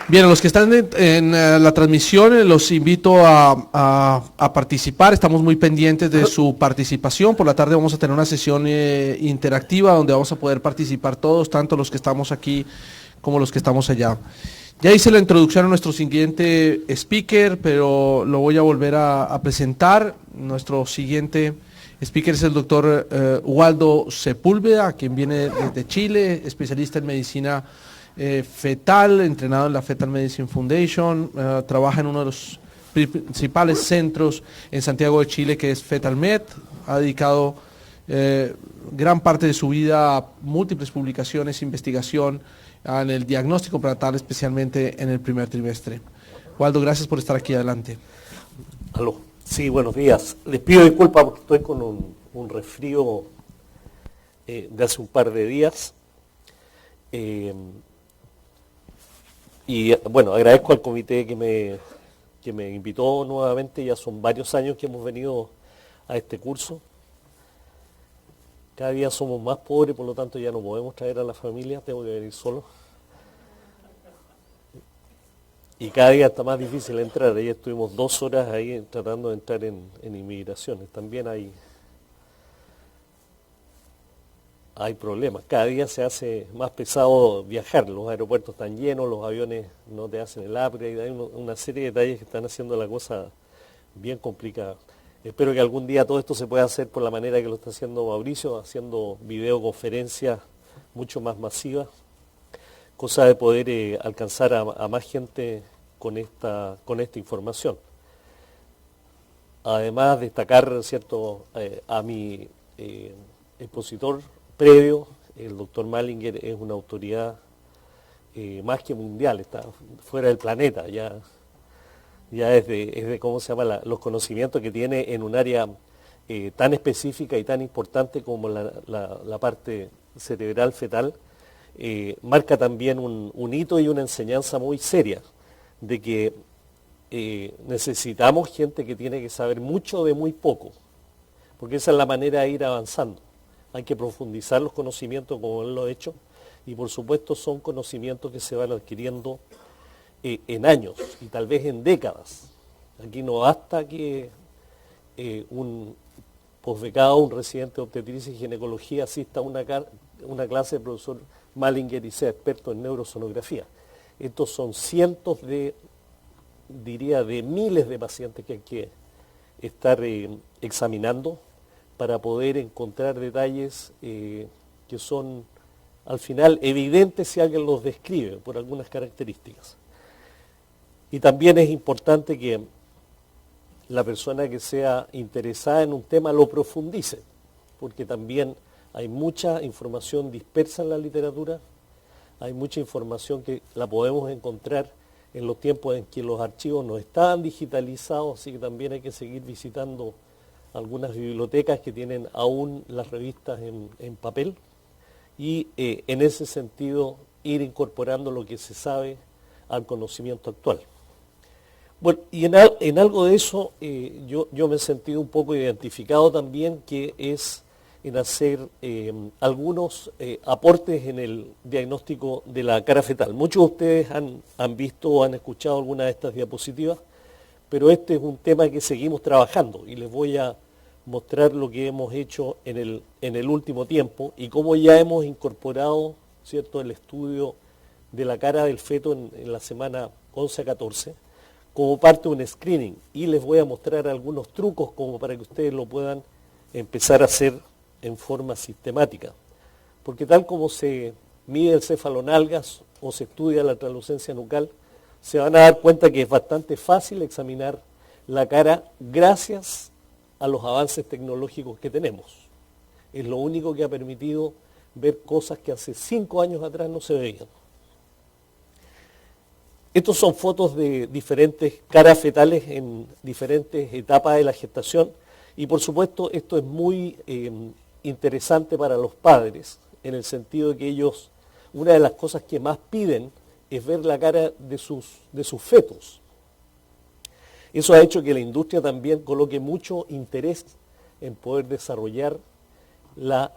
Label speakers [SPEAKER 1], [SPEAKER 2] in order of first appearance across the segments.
[SPEAKER 1] Bien, a los que están en la transmisión, los invito a participar. Estamos muy pendientes de su participación. Por la tarde vamos a tener una sesión interactiva donde vamos a poder participar todos, tanto los que estamos aquí como los que estamos allá. Ya hice la introducción a nuestro siguiente speaker, pero lo voy a volver a presentar. Nuestro siguiente speaker es el doctor Waldo Sepúlveda, quien viene desde Chile, especialista en medicina fetal, entrenado en la Fetal Medicine Foundation, trabaja en uno de los principales centros en Santiago de Chile, que es FetalMed. Ha dedicado gran parte de su vida a múltiples publicaciones, investigación en el diagnóstico prenatal, especialmente en el primer trimestre. Waldo, gracias por estar aquí adelante.
[SPEAKER 2] Aló. Sí, buenos días. Les pido disculpas porque estoy con un resfrío de hace un par de días. Y bueno, agradezco al comité que me invitó nuevamente. Ya son varios años que hemos venido a este curso. Cada día somos más pobres, por lo tanto ya no podemos traer a la familia, tengo que venir solo. Y cada día está más difícil entrar. Ayer estuvimos 2 horas ahí tratando de entrar en inmigraciones. También hay problemas. Cada día se hace más pesado viajar. Los aeropuertos están llenos, los aviones no te hacen el upgrade. Hay una serie de detalles que están haciendo la cosa bien complicada. Espero que algún día todo esto se pueda hacer por la manera que lo está haciendo Mauricio, haciendo videoconferencias mucho más masivas. Cosa de poder alcanzar a más gente con esta información. Además, destacar, ¿cierto?, a mi expositor previo, el doctor Malinger es una autoridad más que mundial, está fuera del planeta, ya es de ¿cómo se llama?, los conocimientos que tiene en un área tan específica y tan importante como la parte cerebral fetal. Marca también un hito y una enseñanza muy seria de que necesitamos gente que tiene que saber mucho de muy poco, porque esa es la manera de ir avanzando. Hay que profundizar los conocimientos como él lo ha hecho, y por supuesto son conocimientos que se van adquiriendo en años y tal vez en décadas. Aquí no basta que un posbecado, un residente de obstetricia y ginecología asista a una clase del profesor Malinger y sea experto en neurosonografía. Estos son cientos de miles de pacientes que hay que estar examinando para poder encontrar detalles que son al final evidentes si alguien los describe por algunas características. Y también es importante que la persona que sea interesada en un tema lo profundice, porque también hay mucha información dispersa en la literatura, hay mucha información que la podemos encontrar en los tiempos en que los archivos no estaban digitalizados, así que también hay que seguir visitando algunas bibliotecas que tienen aún las revistas en papel y en ese sentido ir incorporando lo que se sabe al conocimiento actual. Bueno, y en algo de eso yo me he sentido un poco identificado también, que es en hacer algunos aportes en el diagnóstico de la cara fetal. Muchos de ustedes han visto o han escuchado alguna de estas diapositivas, pero este es un tema que seguimos trabajando y les voy a mostrar lo que hemos hecho en el último tiempo y cómo ya hemos incorporado, ¿cierto?, el estudio de la cara del feto en la semana 11 a 14 como parte de un screening, y les voy a mostrar algunos trucos como para que ustedes lo puedan empezar a hacer en forma sistemática. Porque tal como se mide el cefalonalgas o se estudia la translucencia nucal, se van a dar cuenta que es bastante fácil examinar la cara gracias a los avances tecnológicos que tenemos. Es lo único que ha permitido ver cosas que hace 5 años atrás no se veían. Estos son fotos de diferentes caras fetales en diferentes etapas de la gestación, y por supuesto esto es muy interesante para los padres, en el sentido de que ellos, una de las cosas que más piden es ver la cara de sus fetos. Eso ha hecho que la industria también coloque mucho interés en poder desarrollar la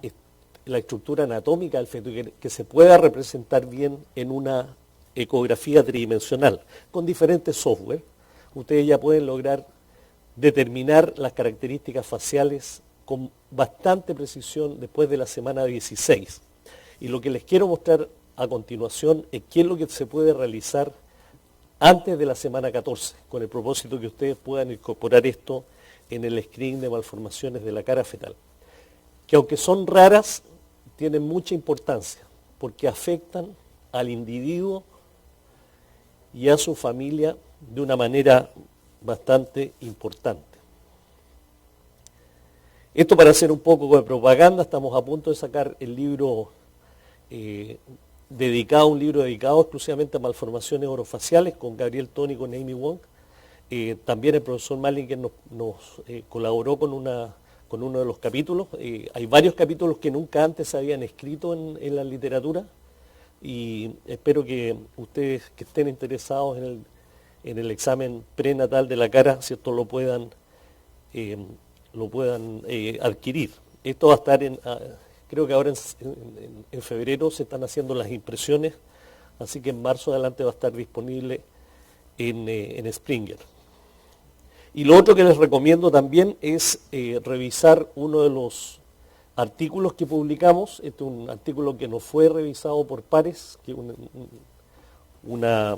[SPEAKER 2] estructura anatómica del feto y que se pueda representar bien en una ecografía tridimensional. Con diferentes software, ustedes ya pueden lograr determinar las características faciales con bastante precisión después de la semana 16. Y lo que les quiero mostrar a continuación es qué es lo que se puede realizar antes de la semana 14, con el propósito que ustedes puedan incorporar esto en el screening de malformaciones de la cara fetal, que aunque son raras, tienen mucha importancia, porque afectan al individuo y a su familia de una manera bastante importante. Esto para hacer un poco de propaganda, estamos a punto de sacar el libro un libro dedicado exclusivamente a malformaciones orofaciales con Gabriel Toni y con Amy Wong. También el profesor Mallinger nos colaboró con uno de los capítulos. Hay varios capítulos que nunca antes se habían escrito en la literatura y espero que ustedes que estén interesados en el examen prenatal de la cara, ¿cierto?, lo puedan adquirir. Esto va a estar creo que ahora en febrero se están haciendo las impresiones, así que en marzo adelante va a estar disponible en Springer. Y lo otro que les recomiendo también es revisar uno de los artículos que publicamos. Este es un artículo que nos fue revisado por pares, que una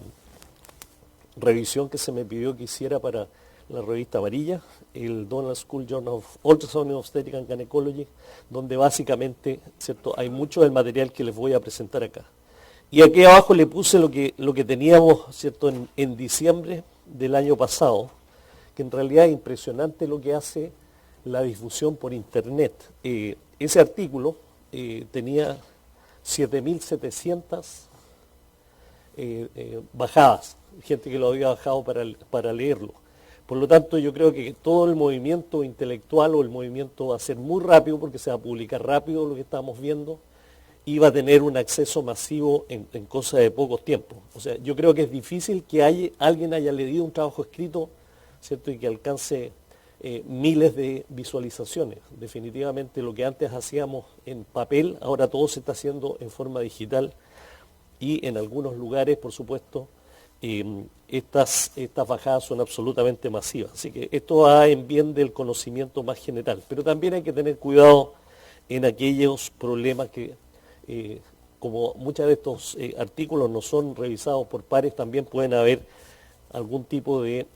[SPEAKER 2] revisión que se me pidió que hiciera para la revista amarilla, el Donald School Journal of Ultrasound Obstetrics and Gynecology, donde básicamente, ¿cierto?, hay mucho del material que les voy a presentar acá. Y aquí abajo le puse lo que teníamos, ¿cierto?, en diciembre del año pasado, que en realidad es impresionante lo que hace la difusión por internet. Ese artículo tenía 7.700 bajadas, gente que lo había bajado para leerlo. Por lo tanto, yo creo que todo el movimiento intelectual o el movimiento va a ser muy rápido porque se va a publicar rápido lo que estamos viendo y va a tener un acceso masivo en cosa de pocos tiempos. O sea, yo creo que es difícil que alguien haya leído un trabajo escrito, ¿cierto?, y que alcance miles de visualizaciones. Definitivamente lo que antes hacíamos en papel, ahora todo se está haciendo en forma digital y en algunos lugares, por supuesto, estas bajadas son absolutamente masivas. Así que esto va en bien del conocimiento más general. Pero también hay que tener cuidado en aquellos problemas que, como muchos de estos artículos no son revisados por pares, también pueden haber algún tipo de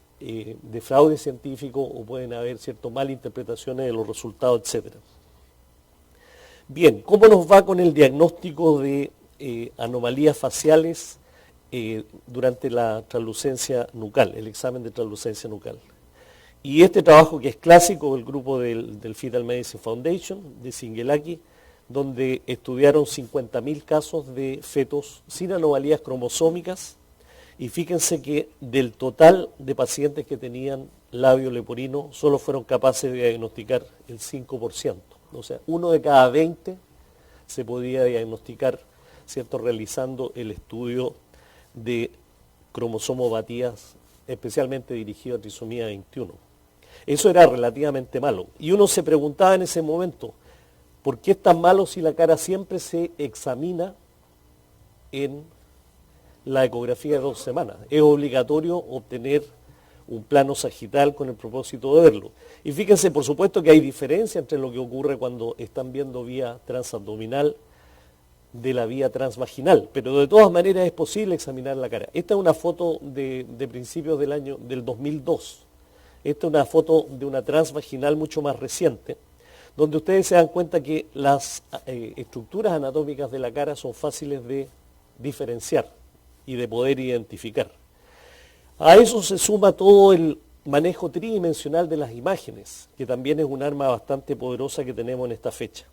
[SPEAKER 2] fraude científico o pueden haber ciertas malinterpretaciones de los resultados, etc. Bien, ¿cómo nos va con el diagnóstico de anomalías faciales durante la translucencia nucal, el examen de translucencia nucal? Y este trabajo que es clásico del grupo del Fetal Medicine Foundation, de Singelaki, donde estudiaron 50.000 casos de fetos sin anomalías cromosómicas, y fíjense que del total de pacientes que tenían labio leporino, solo fueron capaces de diagnosticar el 5%. O sea, 1 de cada 20 se podía diagnosticar, ¿cierto?, realizando el estudio de cromosomopatías, especialmente dirigido a trisomía 21. Eso era relativamente malo. Y uno se preguntaba en ese momento, ¿por qué es tan malo si la cara siempre se examina en la ecografía de 2 semanas? Es obligatorio obtener un plano sagital con el propósito de verlo. Y fíjense, por supuesto, que hay diferencia entre lo que ocurre cuando están viendo vía transabdominal de la vía transvaginal, pero de todas maneras es posible examinar la cara. Esta es una foto de principios del 2002. Esta es una foto de una transvaginal mucho más reciente, donde ustedes se dan cuenta que las estructuras anatómicas de la cara son fáciles de diferenciar y de poder identificar. A eso se suma todo el manejo tridimensional de las imágenes, que también es un arma bastante poderosa que tenemos en esta fecha.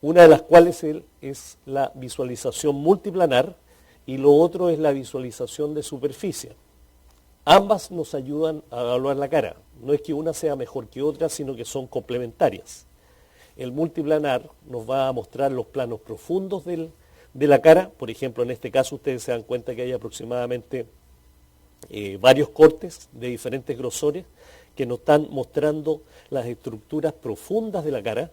[SPEAKER 2] Una de las cuales es la visualización multiplanar y lo otro es la visualización de superficie. Ambas nos ayudan a evaluar la cara. No es que una sea mejor que otra, sino que son complementarias. El multiplanar nos va a mostrar los planos profundos de la cara. Por ejemplo, en este caso ustedes se dan cuenta que hay aproximadamente varios cortes de diferentes grosores que nos están mostrando las estructuras profundas de la cara.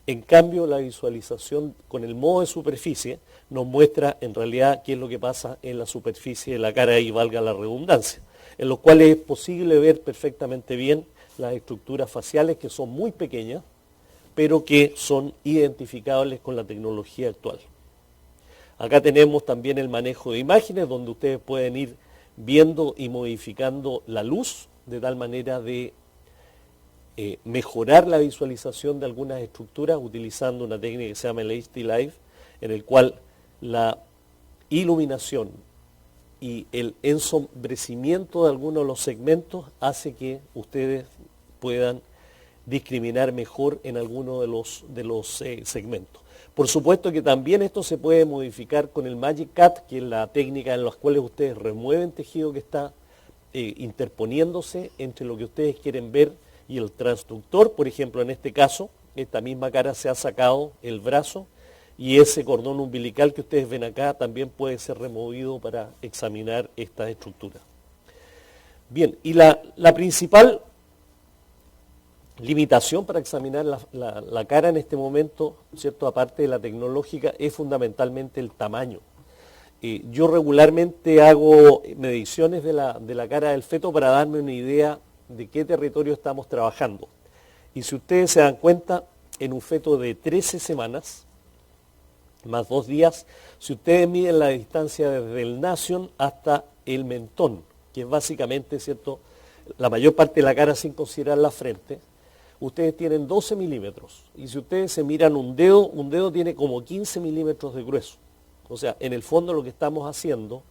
[SPEAKER 2] En cambio, la visualización con el modo de superficie nos muestra en realidad qué es lo que pasa en la superficie de la cara, y valga la redundancia, en los cuales es posible ver perfectamente bien las estructuras faciales, que son muy pequeñas, pero que son identificables con la tecnología actual. Acá tenemos también el manejo de imágenes, donde ustedes pueden ir viendo y modificando la luz de tal manera de mejorar la visualización de algunas estructuras utilizando una técnica que se llama el HD Live, en el cual la iluminación y el ensombrecimiento de algunos de los segmentos hace que ustedes puedan discriminar mejor en alguno de los segmentos. Por supuesto que también esto se puede modificar con el Magic Cut, que es la técnica en la cual ustedes remueven tejido que está interponiéndose entre lo que ustedes quieren ver y el transductor. Por ejemplo, en este caso, esta misma cara se ha sacado el brazo, y ese cordón umbilical que ustedes ven acá también puede ser removido para examinar esta estructura. Bien, y la principal limitación para examinar la cara en este momento, ¿cierto?, aparte de la tecnológica, es fundamentalmente el tamaño. Yo regularmente hago mediciones de la cara del feto para darme una idea de qué territorio estamos trabajando. Y si ustedes se dan cuenta, en un feto de 13 semanas, más 2 días, si ustedes miden la distancia desde el nasion hasta el mentón, que es básicamente, ¿cierto?, la mayor parte de la cara sin considerar la frente, ustedes tienen 12 milímetros. Y si ustedes se miran un dedo tiene como 15 milímetros de grueso. O sea, en el fondo lo que estamos haciendo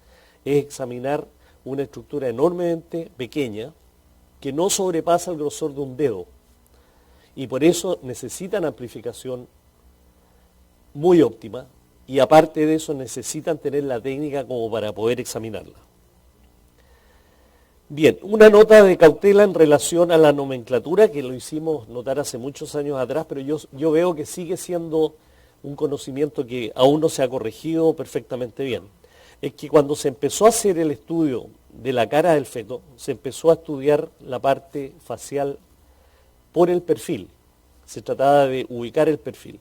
[SPEAKER 2] es examinar una estructura enormemente pequeña que no sobrepasa el grosor de un dedo. Y por eso necesitan amplificación muy óptima, y aparte de eso necesitan tener la técnica como para poder examinarla. Bien, una nota de cautela en relación a la nomenclatura, que lo hicimos notar hace muchos años atrás, pero yo veo que sigue siendo un conocimiento que aún no se ha corregido perfectamente bien. Es que cuando se empezó a hacer el estudio de la cara del feto, se empezó a estudiar la parte facial por el perfil. Se trataba de ubicar el perfil.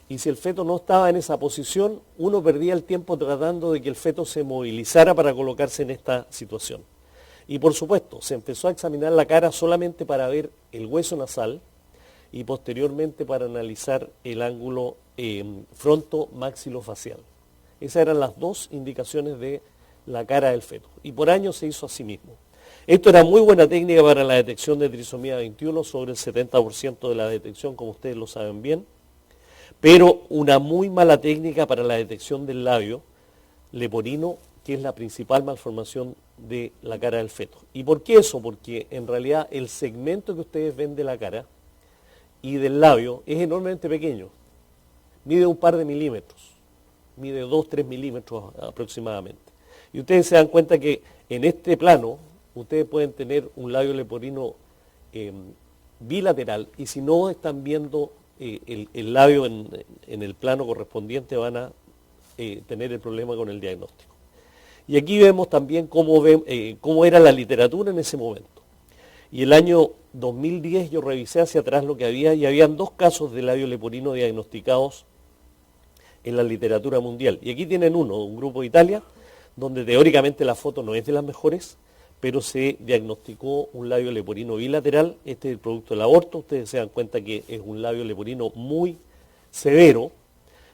[SPEAKER 2] Y si el feto no estaba en esa posición, uno perdía el tiempo tratando de que el feto se movilizara para colocarse en esta situación. Y por supuesto, se empezó a examinar la cara solamente para ver el hueso nasal y posteriormente para analizar el ángulo fronto-maxilofacial. Esas eran las dos indicaciones de la cara del feto. Y por años se hizo así mismo. Esto era muy buena técnica para la detección de trisomía 21, sobre el 70% de la detección, como ustedes lo saben bien, pero una muy mala técnica para la detección del labio leporino, que es la principal malformación de la cara del feto. ¿Y por qué eso? Porque en realidad el segmento que ustedes ven de la cara y del labio es enormemente pequeño. Mide un par de milímetros, mide 2-3 milímetros aproximadamente. Y ustedes se dan cuenta que en este plano ustedes pueden tener un labio leporino bilateral, y si no están viendo el labio en el plano correspondiente, van a tener el problema con el diagnóstico. Y aquí vemos también cómo era la literatura en ese momento. Y el año 2010 yo revisé hacia atrás lo que había, y habían 2 casos de labio leporino diagnosticados en la literatura mundial. Y aquí tienen un grupo de Italia, donde teóricamente la foto no es de las mejores, pero se diagnosticó un labio leporino bilateral. Este es el producto del aborto. Ustedes se dan cuenta que es un labio leporino muy severo,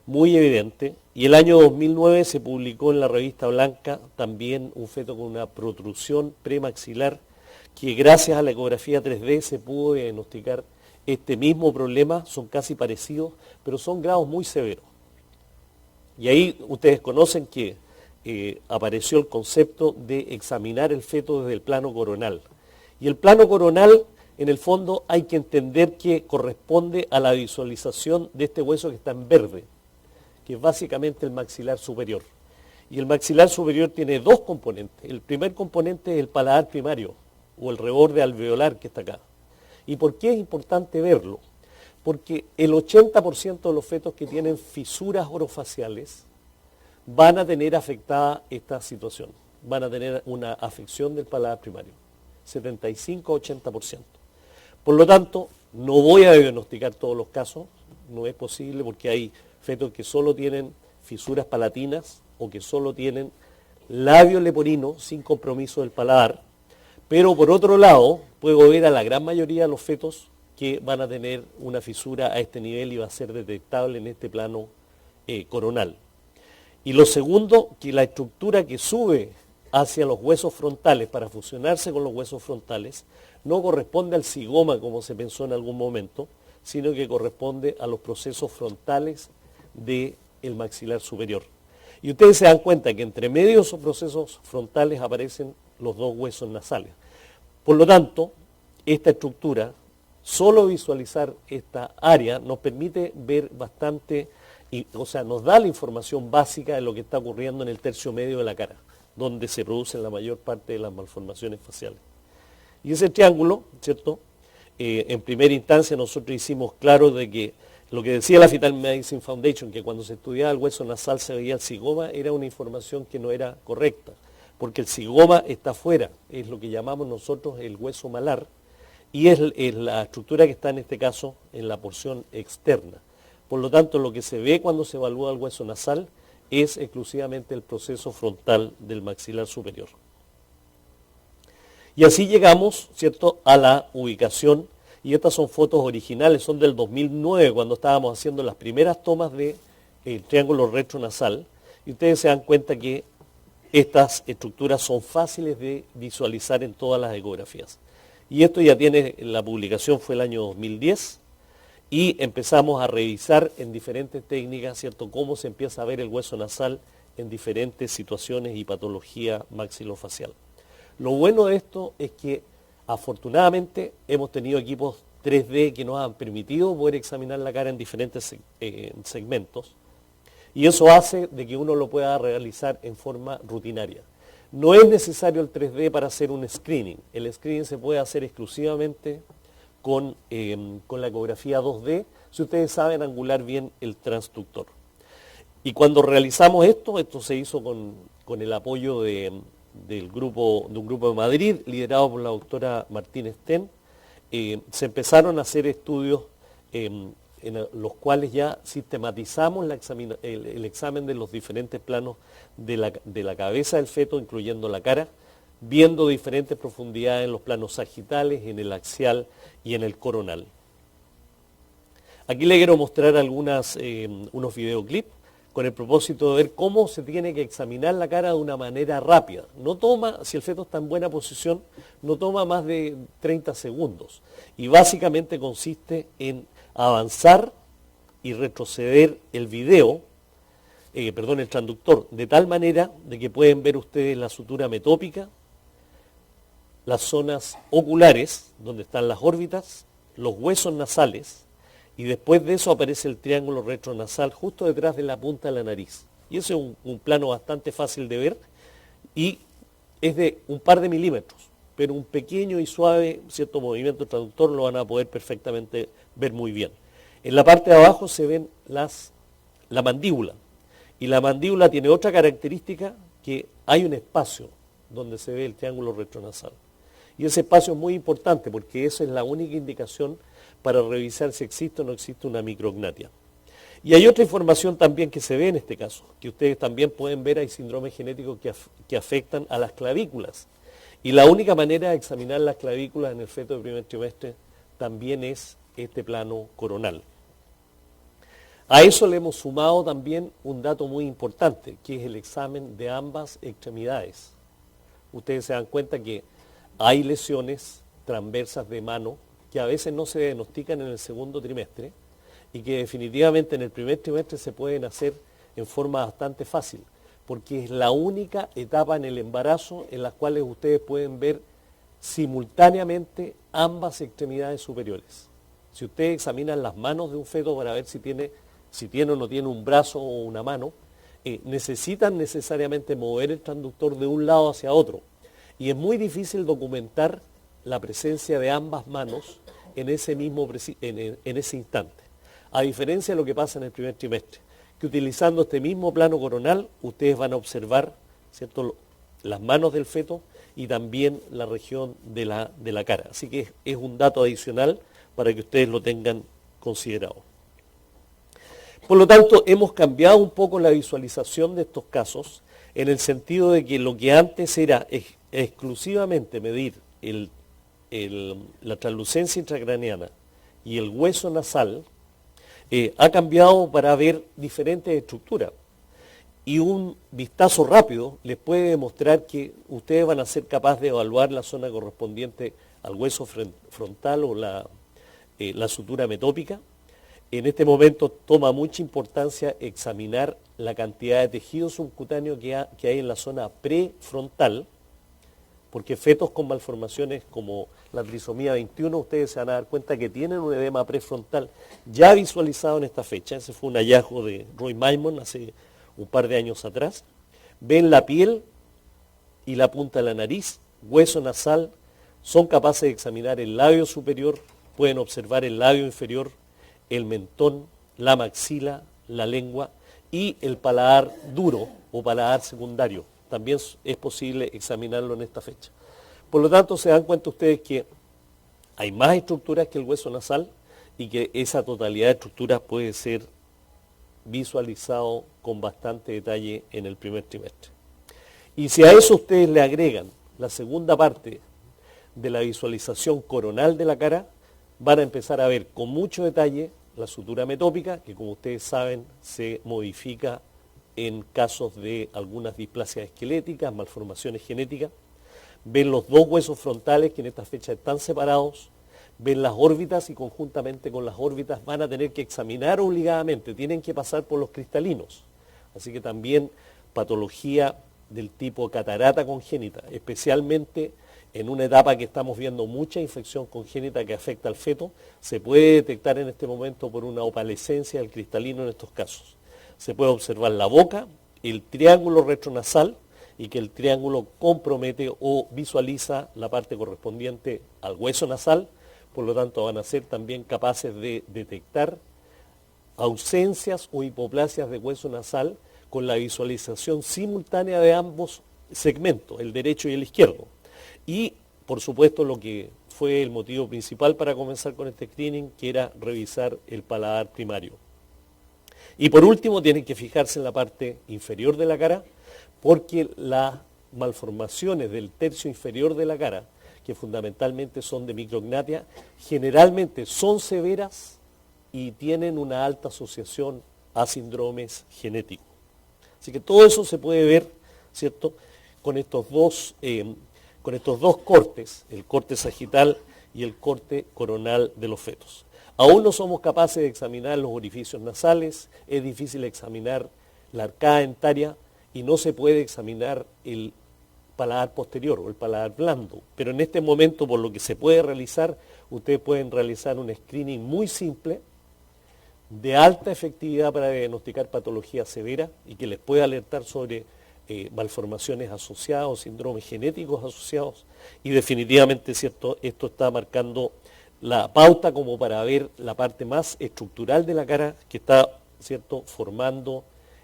[SPEAKER 2] muy evidente. Y el año 2009 se publicó en la revista Blanca también un feto con una protrusión premaxilar, que gracias a la ecografía 3D se pudo diagnosticar este mismo problema. Son casi parecidos, pero son grados muy severos. Y ahí ustedes conocen que apareció el concepto de examinar el feto desde el plano coronal. Y el plano coronal, en el fondo, hay que entender que corresponde a la visualización de este hueso que está en verde, que es básicamente el maxilar superior. Y el maxilar superior tiene 2 componentes. El primer componente es el paladar primario, o el reborde alveolar que está acá. ¿Y por qué es importante verlo? Porque el 80% de los fetos que tienen fisuras orofaciales van a tener afectada esta situación. Van a tener una afección del paladar primario. 75-80%. Por lo tanto, no voy a diagnosticar todos los casos, no es posible porque hay fetos que solo tienen fisuras palatinas o que solo tienen labio leporino sin compromiso del paladar, pero por otro lado puedo ver a la gran mayoría de los fetos que van a tener una fisura a este nivel y va a ser detectable en este plano coronal. Y lo segundo, que la estructura que sube hacia los huesos frontales para fusionarse con los huesos frontales no corresponde al zigoma como se pensó en algún momento, sino que corresponde a los procesos frontales del maxilar superior. Y ustedes se dan cuenta que entre medio de esos procesos frontales aparecen los dos huesos nasales. Por lo tanto, esta estructura, solo visualizar esta área nos permite ver bastante, o sea, nos da la información básica de lo que está ocurriendo en el tercio medio de la cara, donde se producen la mayor parte de las malformaciones faciales. Y ese triángulo, ¿cierto? En primera instancia nosotros hicimos claro de que lo que decía la Fetal Medicine Foundation, que cuando se estudiaba el hueso nasal se veía el zigoma, era una información que no era correcta, porque el zigoma está afuera, es lo que llamamos nosotros el hueso malar, y es la estructura que está en este caso en la porción externa. Por lo tanto, lo que se ve cuando se evalúa el hueso nasal es exclusivamente el proceso frontal del maxilar superior. Y así llegamos, ¿cierto?, a la ubicación, y estas son fotos originales, son del 2009, cuando estábamos haciendo las primeras tomas del triángulo retronasal, y ustedes se dan cuenta que estas estructuras son fáciles de visualizar en todas las ecografías. Y esto ya tiene, la publicación fue el año 2010, y empezamos a revisar en diferentes técnicas, ¿cierto?, cómo se empieza a ver el hueso nasal en diferentes situaciones y patología maxilofacial. Lo bueno de esto es que afortunadamente hemos tenido equipos 3D que nos han permitido poder examinar la cara en diferentes segmentos, y eso hace de que uno lo pueda realizar en forma rutinaria. No es necesario el 3D para hacer un screening. El screening se puede hacer exclusivamente con la ecografía 2D, si ustedes saben angular bien el transductor. Y cuando realizamos esto se hizo con el apoyo de un grupo de Madrid, liderado por la doctora Martínez Ten. Se empezaron a hacer estudios en los cuales ya sistematizamos el examen de los diferentes planos de la cabeza del feto, incluyendo la cara, viendo diferentes profundidades en los planos sagitales, en el axial y en el coronal. Aquí le quiero mostrar unos videoclips con el propósito de ver cómo se tiene que examinar la cara de una manera rápida. No toma, si el feto está en buena posición, no toma más de 30 segundos. Y básicamente consiste en avanzar y retroceder el transductor, de tal manera de que pueden ver ustedes la sutura metópica, las zonas oculares, donde están las órbitas, los huesos nasales, y después de eso aparece el triángulo retronasal justo detrás de la punta de la nariz. Y ese es un plano bastante fácil de ver y es de un par de milímetros, pero un pequeño y suave cierto movimiento traductor lo van a poder perfectamente ver muy bien. En la parte de abajo se ven la mandíbula, y la mandíbula tiene otra característica, que hay un espacio donde se ve el triángulo retronasal. Y ese espacio es muy importante porque esa es la única indicación para revisar si existe o no existe una micrognatia. Y hay otra información también que se ve en este caso, que ustedes también pueden ver, hay síndromes genéticos que afectan a las clavículas. Y la única manera de examinar las clavículas en el feto de primer trimestre también es este plano coronal. A eso le hemos sumado también un dato muy importante, que es el examen de ambas extremidades. Ustedes se dan cuenta que hay lesiones transversas de mano que a veces no se diagnostican en el segundo trimestre y que definitivamente en el primer trimestre se pueden hacer en forma bastante fácil, porque es la única etapa en el embarazo en las cuales ustedes pueden ver simultáneamente ambas extremidades superiores. Si ustedes examinan las manos de un feto para ver si tiene o no tiene un brazo o una mano, necesitan necesariamente mover el transductor de un lado hacia otro. Y es muy difícil documentar la presencia de ambas manos en ese instante. A diferencia de lo que pasa en el primer trimestre, que utilizando este mismo plano coronal, ustedes van a observar, ¿cierto?, las manos del feto y también la región de la cara. Así que es un dato adicional para que ustedes lo tengan considerado. Por lo tanto, hemos cambiado un poco la visualización de estos casos en el sentido de que lo que antes era exclusivamente medir la translucencia intracraneana y el hueso nasal, ha cambiado para ver diferentes estructuras. Y un vistazo rápido les puede demostrar que ustedes van a ser capaces de evaluar la zona correspondiente al hueso frontal o la sutura metópica. En este momento toma mucha importancia examinar la cantidad de tejido subcutáneo que hay en la zona prefrontal, porque fetos con malformaciones como la trisomía 21, ustedes se van a dar cuenta que tienen un edema prefrontal ya visualizado en esta fecha. Ese fue un hallazgo de Roy Maimon hace un par de años atrás. Ven la piel y la punta de la nariz, hueso nasal, son capaces de examinar el labio superior, pueden observar el labio inferior, el mentón, la maxila, la lengua y el paladar duro o paladar secundario. También es posible examinarlo en esta fecha. Por lo tanto, se dan cuenta ustedes que hay más estructuras que el hueso nasal y que esa totalidad de estructuras puede ser visualizado con bastante detalle en el primer trimestre. Y si a eso ustedes le agregan la segunda parte de la visualización coronal de la cara, van a empezar a ver con mucho detalle la sutura metópica, que como ustedes saben se modifica en casos de algunas displasias esqueléticas, malformaciones genéticas. Ven los dos huesos frontales que en esta fecha están separados, ven las órbitas y conjuntamente con las órbitas van a tener que examinar obligadamente, tienen que pasar por los cristalinos. Así que también patología del tipo catarata congénita, especialmente en una etapa que estamos viendo mucha infección congénita que afecta al feto, se puede detectar en este momento por una opalescencia del cristalino en estos casos. Se puede observar la boca, el triángulo retronasal y que el triángulo compromete o visualiza la parte correspondiente al hueso nasal, por lo tanto van a ser también capaces de detectar ausencias o hipoplasias de hueso nasal con la visualización simultánea de ambos segmentos, el derecho y el izquierdo. Y, por supuesto, lo que fue el motivo principal para comenzar con este screening, que era revisar el paladar primario. Y por último, tienen que fijarse en la parte inferior de la cara, porque las malformaciones del tercio inferior de la cara, que fundamentalmente son de micrognatia, generalmente son severas y tienen una alta asociación a síndromes genéticos. Así que todo eso se puede ver, ¿cierto?, con estos dos cortes, el corte sagital y el corte coronal de los fetos. Aún no somos capaces de examinar los orificios nasales, es difícil examinar la arcada dentaria y no se puede examinar el paladar posterior o el paladar blando. Pero en este momento, por lo que se puede realizar, ustedes pueden realizar un screening muy simple, de alta efectividad para diagnosticar patología severa y que les puede alertar sobre malformaciones asociadas o síndromes genéticos asociados, y definitivamente, ¿cierto?, esto está marcando la pauta como para ver la parte más estructural de la cara que está, ¿cierto?, formando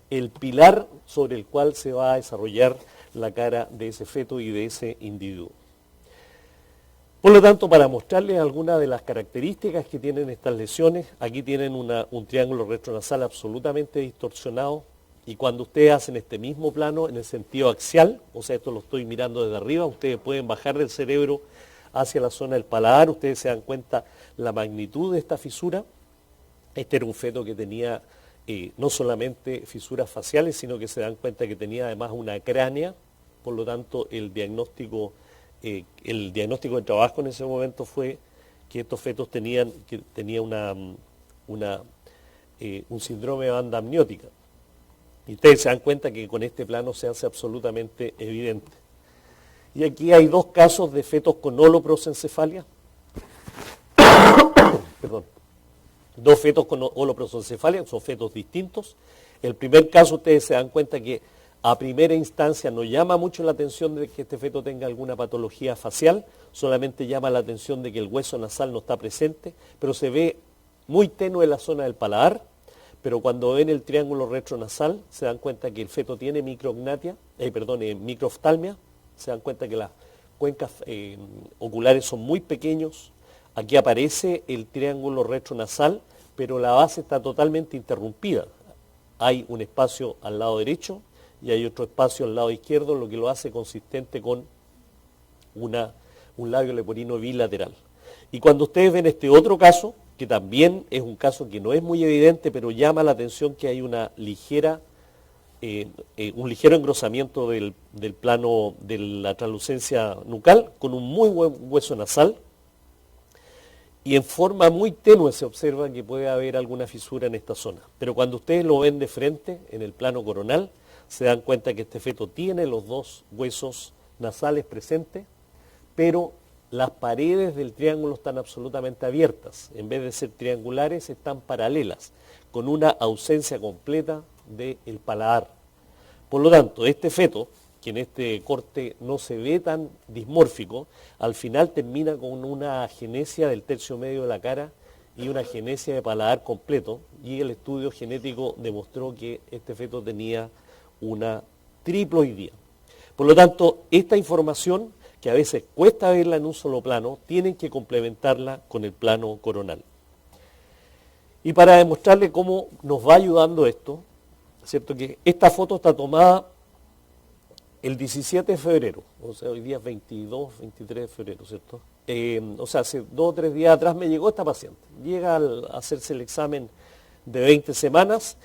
[SPEAKER 2] el pilar sobre el cual se va a desarrollar la cara de ese feto y de ese individuo. Por lo tanto, para mostrarles algunas de las características que tienen estas lesiones, aquí tienen un triángulo retronasal absolutamente distorsionado, y cuando ustedes hacen este mismo plano en el sentido axial, o sea, esto lo estoy mirando desde arriba, ustedes pueden bajar del cerebro hacia la zona del paladar, ustedes se dan cuenta la magnitud de esta fisura. Este era un feto que tenía no solamente fisuras faciales, sino que se dan cuenta que tenía además una cránea, por lo tanto el diagnóstico de trabajo en ese momento fue que estos fetos tenían un síndrome de banda amniótica. Y ustedes se dan cuenta que con este plano se hace absolutamente evidente. Y aquí hay dos casos de fetos con holoprosencefalia. Perdón. Dos fetos con holoprosencefalia, son fetos distintos. El primer caso ustedes se dan cuenta que a primera instancia no llama mucho la atención de que este feto tenga alguna patología facial, solamente llama la atención de que el hueso nasal no está presente, pero se ve muy tenue en la zona del paladar. Pero cuando ven el triángulo retronasal, se dan cuenta que el feto tiene microoftalmia, se dan cuenta que las cuencas oculares son muy pequeños. Aquí aparece el triángulo retronasal, pero la base está totalmente interrumpida. Hay un espacio al lado derecho y hay otro espacio al lado izquierdo, lo que lo hace consistente con un labio leporino bilateral. Y cuando ustedes ven este otro caso, que también es un caso que no es muy evidente, pero llama la atención que hay un ligero engrosamiento del plano de la translucencia nucal, con un muy buen hueso nasal, y en forma muy tenue se observa que puede haber alguna fisura en esta zona. Pero cuando ustedes lo ven de frente, en el plano coronal, se dan cuenta que este feto tiene los dos huesos nasales presentes, pero las paredes del triángulo están absolutamente abiertas. En vez de ser triangulares, están paralelas, con una ausencia completa del paladar. Por lo tanto, este feto, que en este corte no se ve tan dismórfico, al final termina con una agenesia del tercio medio de la cara y una agenesia de paladar completo, y el estudio genético demostró que este feto tenía una triploidía. Por lo tanto, esta información, que a veces cuesta verla en un solo plano, tienen que complementarla con el plano coronal. Y para demostrarle cómo nos va ayudando esto, ¿cierto? Que esta foto está tomada el 17 de febrero, o sea, hoy día es 22, 23 de febrero, ¿cierto? O sea, hace 2 o 3 días atrás me llegó esta paciente. Llega a hacerse el examen de 20 semanas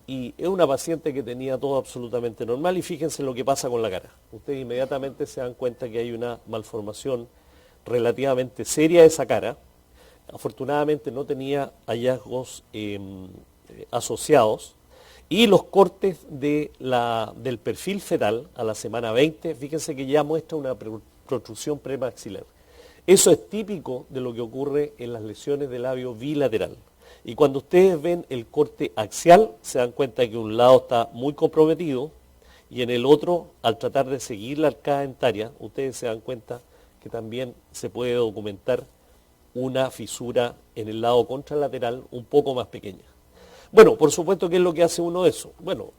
[SPEAKER 2] y es una paciente que tenía todo absolutamente normal, y fíjense lo que pasa con la cara. Ustedes inmediatamente se dan cuenta que hay una malformación relativamente seria de esa cara. Afortunadamente no tenía hallazgos asociados. Y los cortes del perfil fetal a la semana 20, fíjense que ya muestra una protrusión premaxilar. Eso es típico de lo que ocurre en las lesiones del labio bilateral. Y cuando ustedes ven el corte axial, se dan cuenta que un lado está muy comprometido y en el otro, al tratar de seguir la arcada dentaria, ustedes se dan cuenta que también se puede documentar una fisura en el lado contralateral un poco más pequeña. Bueno, por supuesto, ¿qué es lo que hace uno de eso? Bueno,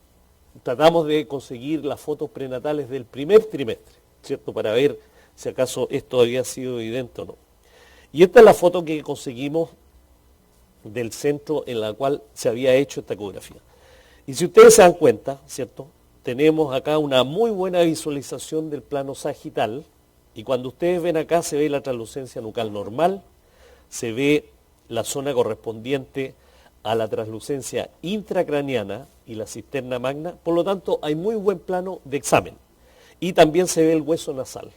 [SPEAKER 2] tratamos de conseguir las fotos prenatales del primer trimestre, ¿cierto? Para ver si acaso esto había sido evidente o no. Y esta es la foto que conseguimos del centro en la cual se había hecho esta ecografía. Y si ustedes se dan cuenta, ¿cierto? Tenemos acá una muy buena visualización del plano sagital, y cuando ustedes ven acá se ve la translucencia nucal normal, se ve la zona correspondiente a la translucencia intracraniana y la cisterna magna. Por lo tanto, hay muy buen plano de examen. Y también se ve el hueso nasal.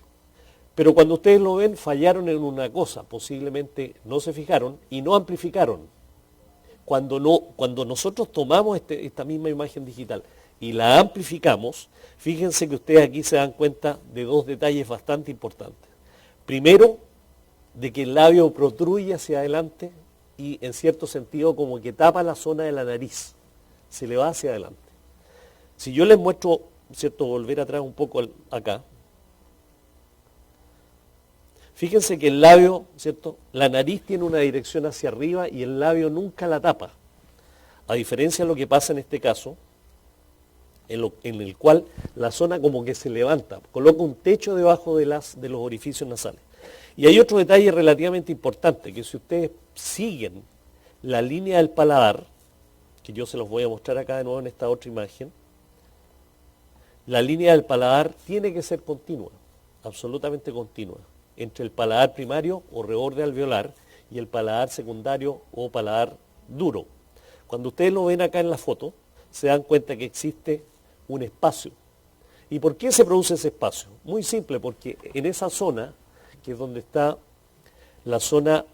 [SPEAKER 2] Pero cuando ustedes lo ven, fallaron en una cosa, posiblemente no se fijaron y no amplificaron. Cuando nosotros tomamos esta misma imagen digital y la amplificamos, fíjense que ustedes aquí se dan cuenta de 2 detalles bastante importantes. Primero, de que el labio protruye hacia adelante y en cierto sentido como que tapa la zona de la nariz, se le va hacia adelante. Si yo les muestro, ¿cierto?, volver atrás un poco acá, fíjense que el labio, ¿cierto?, la nariz tiene una dirección hacia arriba y el labio nunca la tapa, a diferencia de lo que pasa en este caso, en el cual la zona como que se levanta, coloca un techo debajo de los orificios nasales. Y hay otro detalle relativamente importante, que si ustedes siguen la línea del paladar, que yo se los voy a mostrar acá de nuevo en esta otra imagen, la línea del paladar tiene que ser continua, absolutamente continua, entre el paladar primario o reborde alveolar y el paladar secundario o paladar duro. Cuando ustedes lo ven acá en la foto, se dan cuenta que existe un espacio. ¿Y por qué se produce ese espacio? Muy simple, porque en esa zona, que es donde está la zona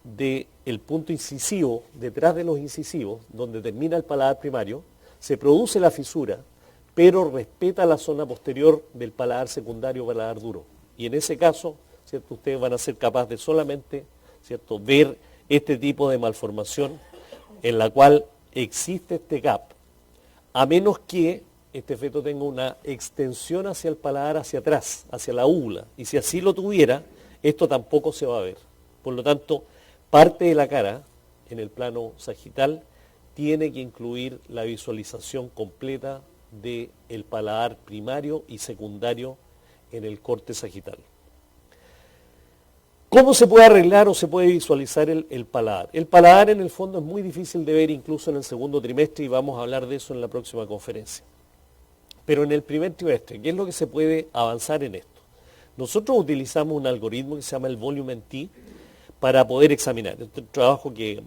[SPEAKER 2] del punto incisivo, detrás de los incisivos, donde termina el paladar primario, se produce la fisura, pero respeta la zona posterior del paladar secundario o paladar duro. Y en ese caso, ¿cierto?, ustedes van a ser capaces de solamente, ¿cierto?, ver este tipo de malformación en la cual existe este gap, a menos que este feto tenga una extensión hacia el paladar, hacia atrás, hacia la úvula. Y si así lo tuviera, esto tampoco se va a ver. Por lo tanto, parte de la cara, en el plano sagital, tiene que incluir la visualización completa del paladar primario y secundario en el corte sagital. ¿Cómo se puede arreglar o se puede visualizar el paladar? El paladar en el fondo es muy difícil de ver incluso en el segundo trimestre y vamos a hablar de eso en la próxima conferencia. Pero en el primer trimestre, ¿qué es lo que se puede avanzar en esto? Nosotros utilizamos un algoritmo que se llama el Volume T para poder examinar. Este es un trabajo que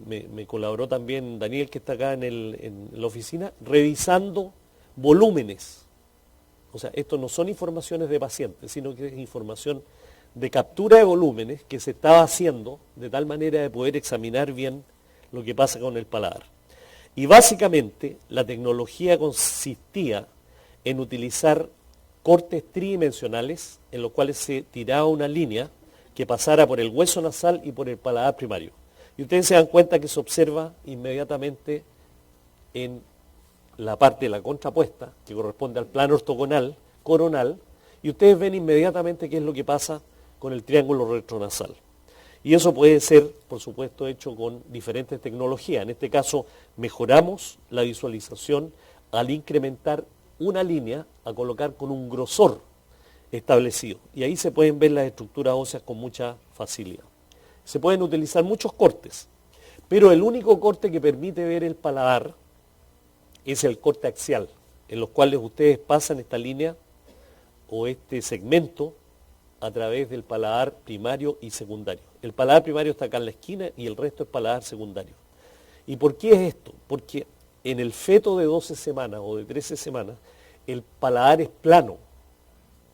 [SPEAKER 2] me colaboró también Daniel, que está acá en la oficina, revisando volúmenes. O sea, esto no son informaciones de pacientes, sino que es información de captura de volúmenes que se estaba haciendo de tal manera de poder examinar bien lo que pasa con el paladar. Y básicamente la tecnología consistía en utilizar cortes tridimensionales en los cuales se tiraba una línea que pasara por el hueso nasal y por el paladar primario. Y ustedes se dan cuenta que se observa inmediatamente en la parte de la contrapuesta, que corresponde al plano ortogonal, coronal, y ustedes ven inmediatamente qué es lo que pasa con el triángulo retronasal. Y eso puede ser, por supuesto, hecho con diferentes tecnologías. En este caso, mejoramos la visualización al incrementar una línea a colocar con un grosor establecido. Y ahí se pueden ver las estructuras óseas con mucha facilidad. Se pueden utilizar muchos cortes, pero el único corte que permite ver el paladar es el corte axial, en los cuales ustedes pasan esta línea o este segmento a través del paladar primario y secundario. El paladar primario está acá en la esquina y el resto es paladar secundario. ¿Y por qué es esto? Porque en el feto de 12 semanas o de 13 semanas, el paladar es plano.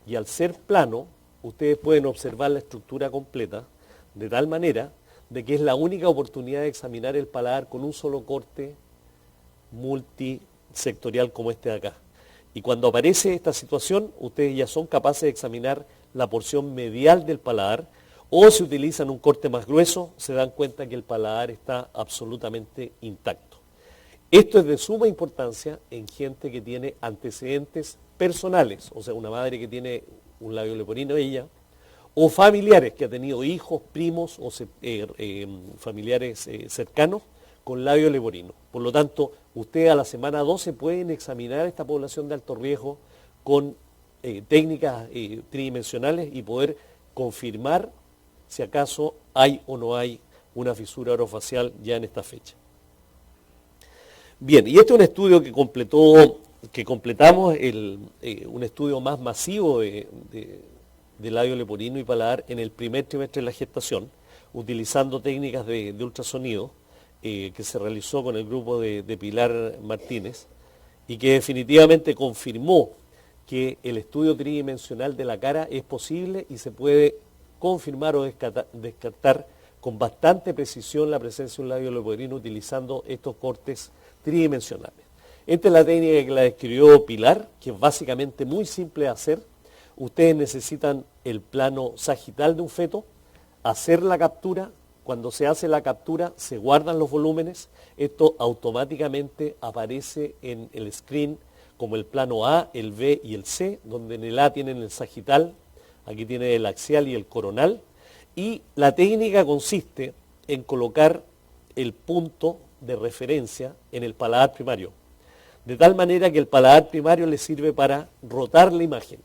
[SPEAKER 2] Y al ser plano, ustedes pueden observar la estructura completa de tal manera de que es la única oportunidad de examinar el paladar con un solo corte multisectorial como este de acá. Y cuando aparece esta situación, ustedes ya son capaces de examinar la porción medial del paladar, o si utilizan un corte más grueso, se dan cuenta que el paladar está absolutamente intacto. Esto es de suma importancia en gente que tiene antecedentes personales, o sea, una madre que tiene un labio leporino ella, o familiares que ha tenido hijos, primos o familiares cercanos con labio leporino. Por lo tanto, ustedes a la semana 12 pueden examinar a esta población de alto riesgo con técnicas tridimensionales y poder confirmar si acaso hay o no hay una fisura orofacial ya en esta fecha. Bien, y este es un estudio que completamos, un estudio más masivo de labio leporino y paladar en el primer trimestre de la gestación, utilizando técnicas de ultrasonido que se realizó con el grupo de Pilar Martínez y que definitivamente confirmó que el estudio tridimensional de la cara es posible y se puede confirmar o descartar con bastante precisión la presencia de un labio leporino utilizando estos cortes tridimensionales. Esta es la técnica que la describió Pilar, que es básicamente muy simple de hacer. Ustedes necesitan el plano sagital de un feto, hacer la captura. Cuando se hace la captura, se guardan los volúmenes. Esto automáticamente aparece en el screen como el plano A, el B y el C, donde en el A tienen el sagital, aquí tienen el axial y el coronal. Y la técnica consiste en colocar el punto de referencia en el paladar primario, de tal manera que el paladar primario le sirve para rotar la imagen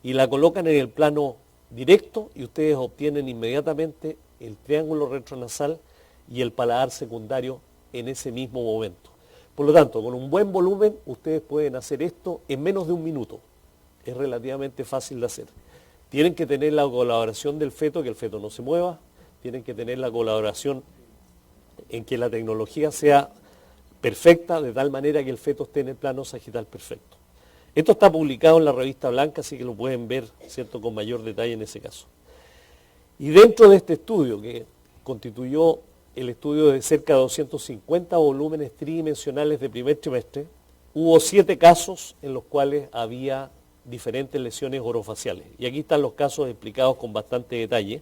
[SPEAKER 2] y la colocan en el plano directo y ustedes obtienen inmediatamente el triángulo retronasal y el paladar secundario en ese mismo momento. Por lo tanto, con un buen volumen ustedes pueden hacer esto en menos de un minuto. Es relativamente fácil de hacer. Tienen que tener la colaboración del feto, que el feto no se mueva. Tienen que tener la colaboración en que la tecnología sea perfecta, de tal manera que el feto esté en el plano sagital perfecto. Esto está publicado en la revista Blanca, así que lo pueden ver, ¿cierto?, con mayor detalle en ese caso. Y dentro de este estudio, que constituyó el estudio de cerca de 250 volúmenes tridimensionales de primer trimestre, hubo 7 casos en los cuales había diferentes lesiones orofaciales. Y aquí están los casos explicados con bastante detalle,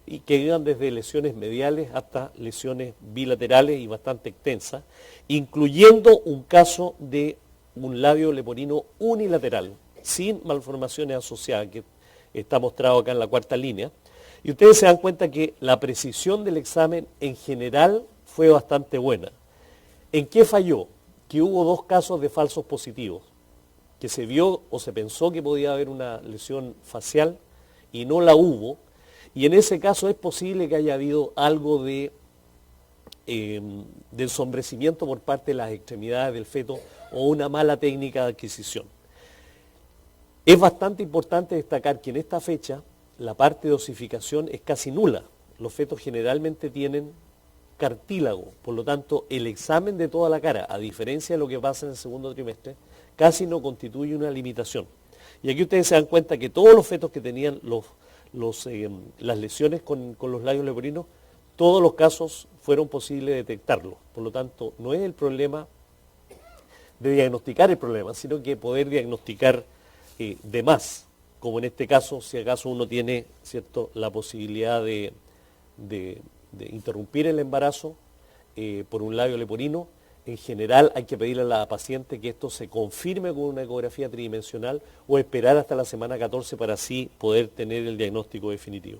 [SPEAKER 2] y que iban desde lesiones mediales hasta lesiones bilaterales y bastante extensas, incluyendo un caso de un labio leporino unilateral, sin malformaciones asociadas, que está mostrado acá en la cuarta línea. Y ustedes se dan cuenta que la precisión del examen en general fue bastante buena. ¿En qué falló? Que hubo 2 casos de falsos positivos, que se vio o se pensó que podía haber una lesión facial y no la hubo, Y en ese caso es posible que haya habido algo de ensombrecimiento por parte de las extremidades del feto o una mala técnica de adquisición. Es bastante importante destacar que en esta fecha la parte de osificación es casi nula. Los fetos generalmente tienen cartílago, por lo tanto el examen de toda la cara, a diferencia de lo que pasa en el segundo trimestre, casi no constituye una limitación. Y aquí ustedes se dan cuenta que todos los fetos que tenían las lesiones con los labios leporino, todos los casos fueron posibles detectarlo. Por lo tanto, no es el problema de diagnosticar el problema, sino que poder diagnosticar de más, como en este caso, si acaso uno tiene, ¿cierto?, la posibilidad de interrumpir el embarazo por un labio leporino. En general hay que pedirle a la paciente que esto se confirme con una ecografía tridimensional o esperar hasta la semana 14 para así poder tener el diagnóstico definitivo.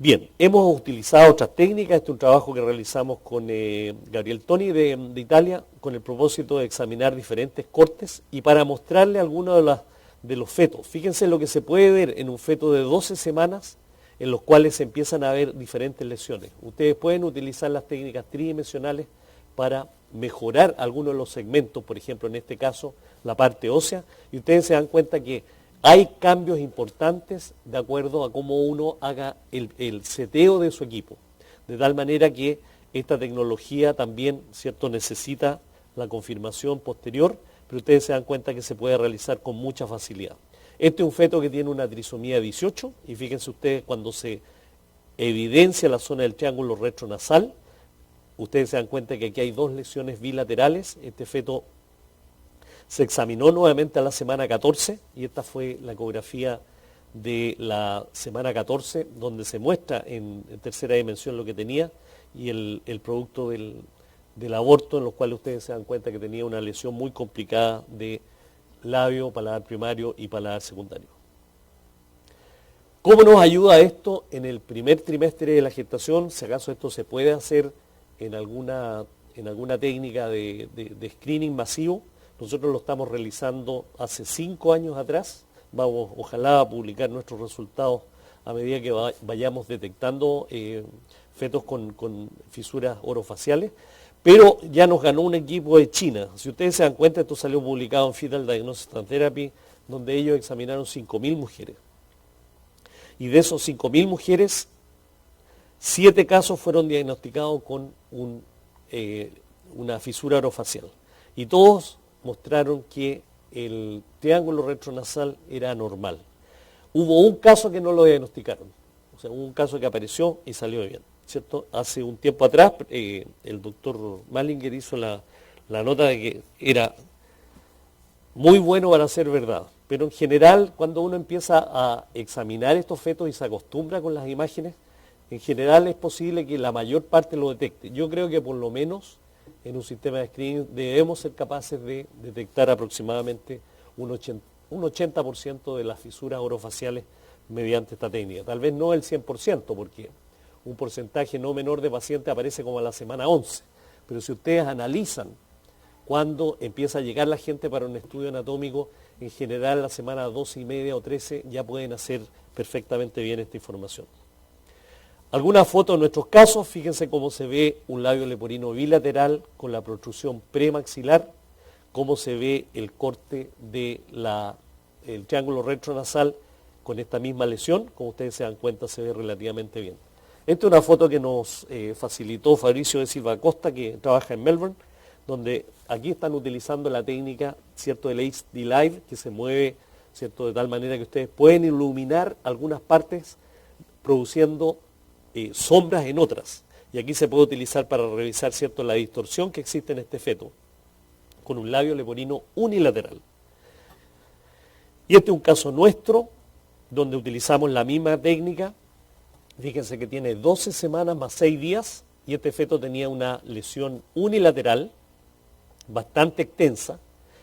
[SPEAKER 2] Bien, hemos utilizado otras técnicas. Este es un trabajo que realizamos con Gabriel Toni de Italia con el propósito de examinar diferentes cortes y para mostrarle algunos de los fetos. Fíjense lo que se puede ver en un feto de 12 semanas en los cuales se empiezan a ver diferentes lesiones. Ustedes pueden utilizar las técnicas tridimensionales para mejorar algunos de los segmentos, por ejemplo en este caso la parte ósea, y ustedes se dan cuenta que hay cambios importantes de acuerdo a cómo uno haga el seteo de su equipo, de tal manera que esta tecnología también, ¿cierto?, necesita la confirmación posterior, pero ustedes se dan cuenta que se puede realizar con mucha facilidad. Este es un feto que tiene una trisomía 18 y fíjense ustedes cuando se evidencia la zona del triángulo retronasal, ustedes se dan cuenta que aquí hay dos lesiones bilaterales. Este feto se examinó nuevamente a la semana 14 y esta fue la ecografía de la semana 14 donde se muestra en tercera dimensión lo que tenía y el producto del aborto, en los cuales ustedes se dan cuenta que tenía una lesión muy complicada de labio, paladar primario y paladar secundario. ¿Cómo nos ayuda esto en el primer trimestre de la gestación? Si acaso esto se puede hacer en alguna técnica de screening masivo. Nosotros lo estamos realizando hace 5 años atrás. Vamos, ojalá, a publicar nuestros resultados a medida que vayamos detectando fetos con fisuras orofaciales. Pero ya nos ganó un equipo de China. Si ustedes se dan cuenta, esto salió publicado en Fetal Diagnosis and Therapy, donde ellos examinaron 5.000 mujeres. Y de esos 5.000 mujeres, 7 casos fueron diagnosticados con una fisura orofacial. Y todos mostraron que el triángulo retronasal era anormal. Hubo un caso que no lo diagnosticaron. O sea, hubo un caso que apareció y salió bien, ¿cierto? Hace un tiempo atrás el doctor Malinger hizo la nota de que era muy bueno para ser verdad, pero en general cuando uno empieza a examinar estos fetos y se acostumbra con las imágenes, en general es posible que la mayor parte lo detecte. Yo creo que por lo menos en un sistema de screening debemos ser capaces de detectar aproximadamente un 80% de las fisuras orofaciales mediante esta técnica. Tal vez no el 100%, porque un porcentaje no menor de pacientes aparece como a la semana 11. Pero si ustedes analizan cuando empieza a llegar la gente para un estudio anatómico, en general la semana 12 y media o 13 ya pueden hacer perfectamente bien esta información. Algunas fotos de nuestros casos, fíjense cómo se ve un labio leporino bilateral con la protrusión premaxilar, cómo se ve el corte del triángulo retronasal con esta misma lesión, como ustedes se dan cuenta se ve relativamente bien. Esta es una foto que nos facilitó Fabricio de Silva Costa, que trabaja en Melbourne, donde aquí están utilizando la técnica, ¿cierto?, del HD Live, que se mueve, ¿cierto?, de tal manera que ustedes pueden iluminar algunas partes produciendo sombras en otras. Y aquí se puede utilizar para revisar, ¿cierto?, la distorsión que existe en este feto con un labio leporino unilateral. Y este es un caso nuestro, donde utilizamos la misma técnica. Fíjense que tiene 12 semanas más 6 días y este feto tenía una lesión unilateral bastante extensa.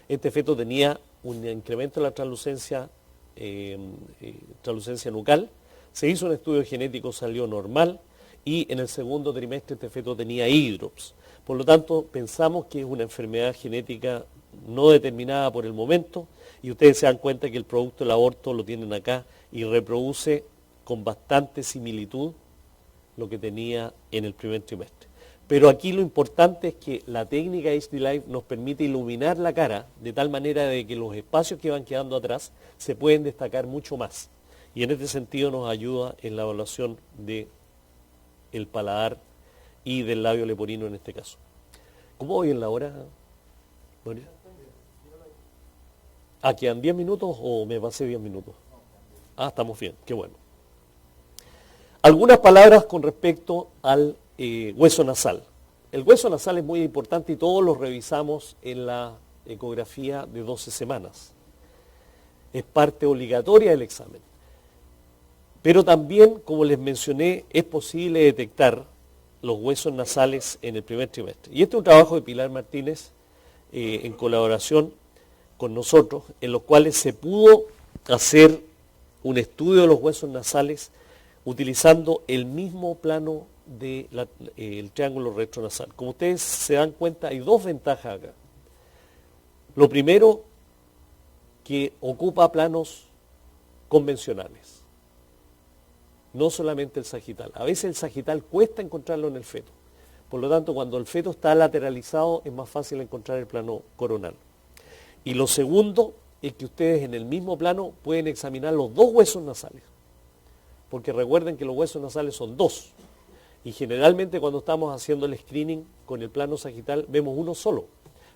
[SPEAKER 2] Este feto tenía un incremento de la translucencia nucal. Se hizo un estudio genético, salió normal y en el segundo trimestre este feto tenía eye drops. Por lo tanto, pensamos que es una enfermedad genética no determinada por el momento, y ustedes se dan cuenta que el producto del aborto lo tienen acá y reproduce con bastante similitud lo que tenía en el primer trimestre. Pero aquí lo importante es que la técnica HD Live nos permite iluminar la cara de tal manera de que los espacios que van quedando atrás se pueden destacar mucho más. Y en este sentido nos ayuda en la evaluación del paladar y del labio leporino en este caso. ¿Cómo voy en la hora, Mauricio? ¿Quedan 10 minutos o me pasé 10 minutos? Estamos bien, qué bueno. Algunas palabras con respecto al hueso nasal. El hueso nasal es muy importante y todos lo revisamos en la ecografía de 12 semanas. Es parte obligatoria del examen. Pero también, como les mencioné, es posible detectar los huesos nasales en el primer trimestre. Y este es un trabajo de Pilar Martínez en colaboración con nosotros, en los cuales se pudo hacer un estudio de los huesos nasales utilizando el mismo plano del triángulo retronasal. Como ustedes se dan cuenta, hay dos ventajas acá. Lo primero, que ocupa planos convencionales, no solamente el sagital. A veces el sagital cuesta encontrarlo en el feto. Por lo tanto, cuando el feto está lateralizado, es más fácil encontrar el plano coronal. Y lo segundo es que ustedes en el mismo plano pueden examinar los dos huesos nasales. Porque recuerden que los huesos nasales son dos. Y generalmente cuando estamos haciendo el screening con el plano sagital vemos uno solo.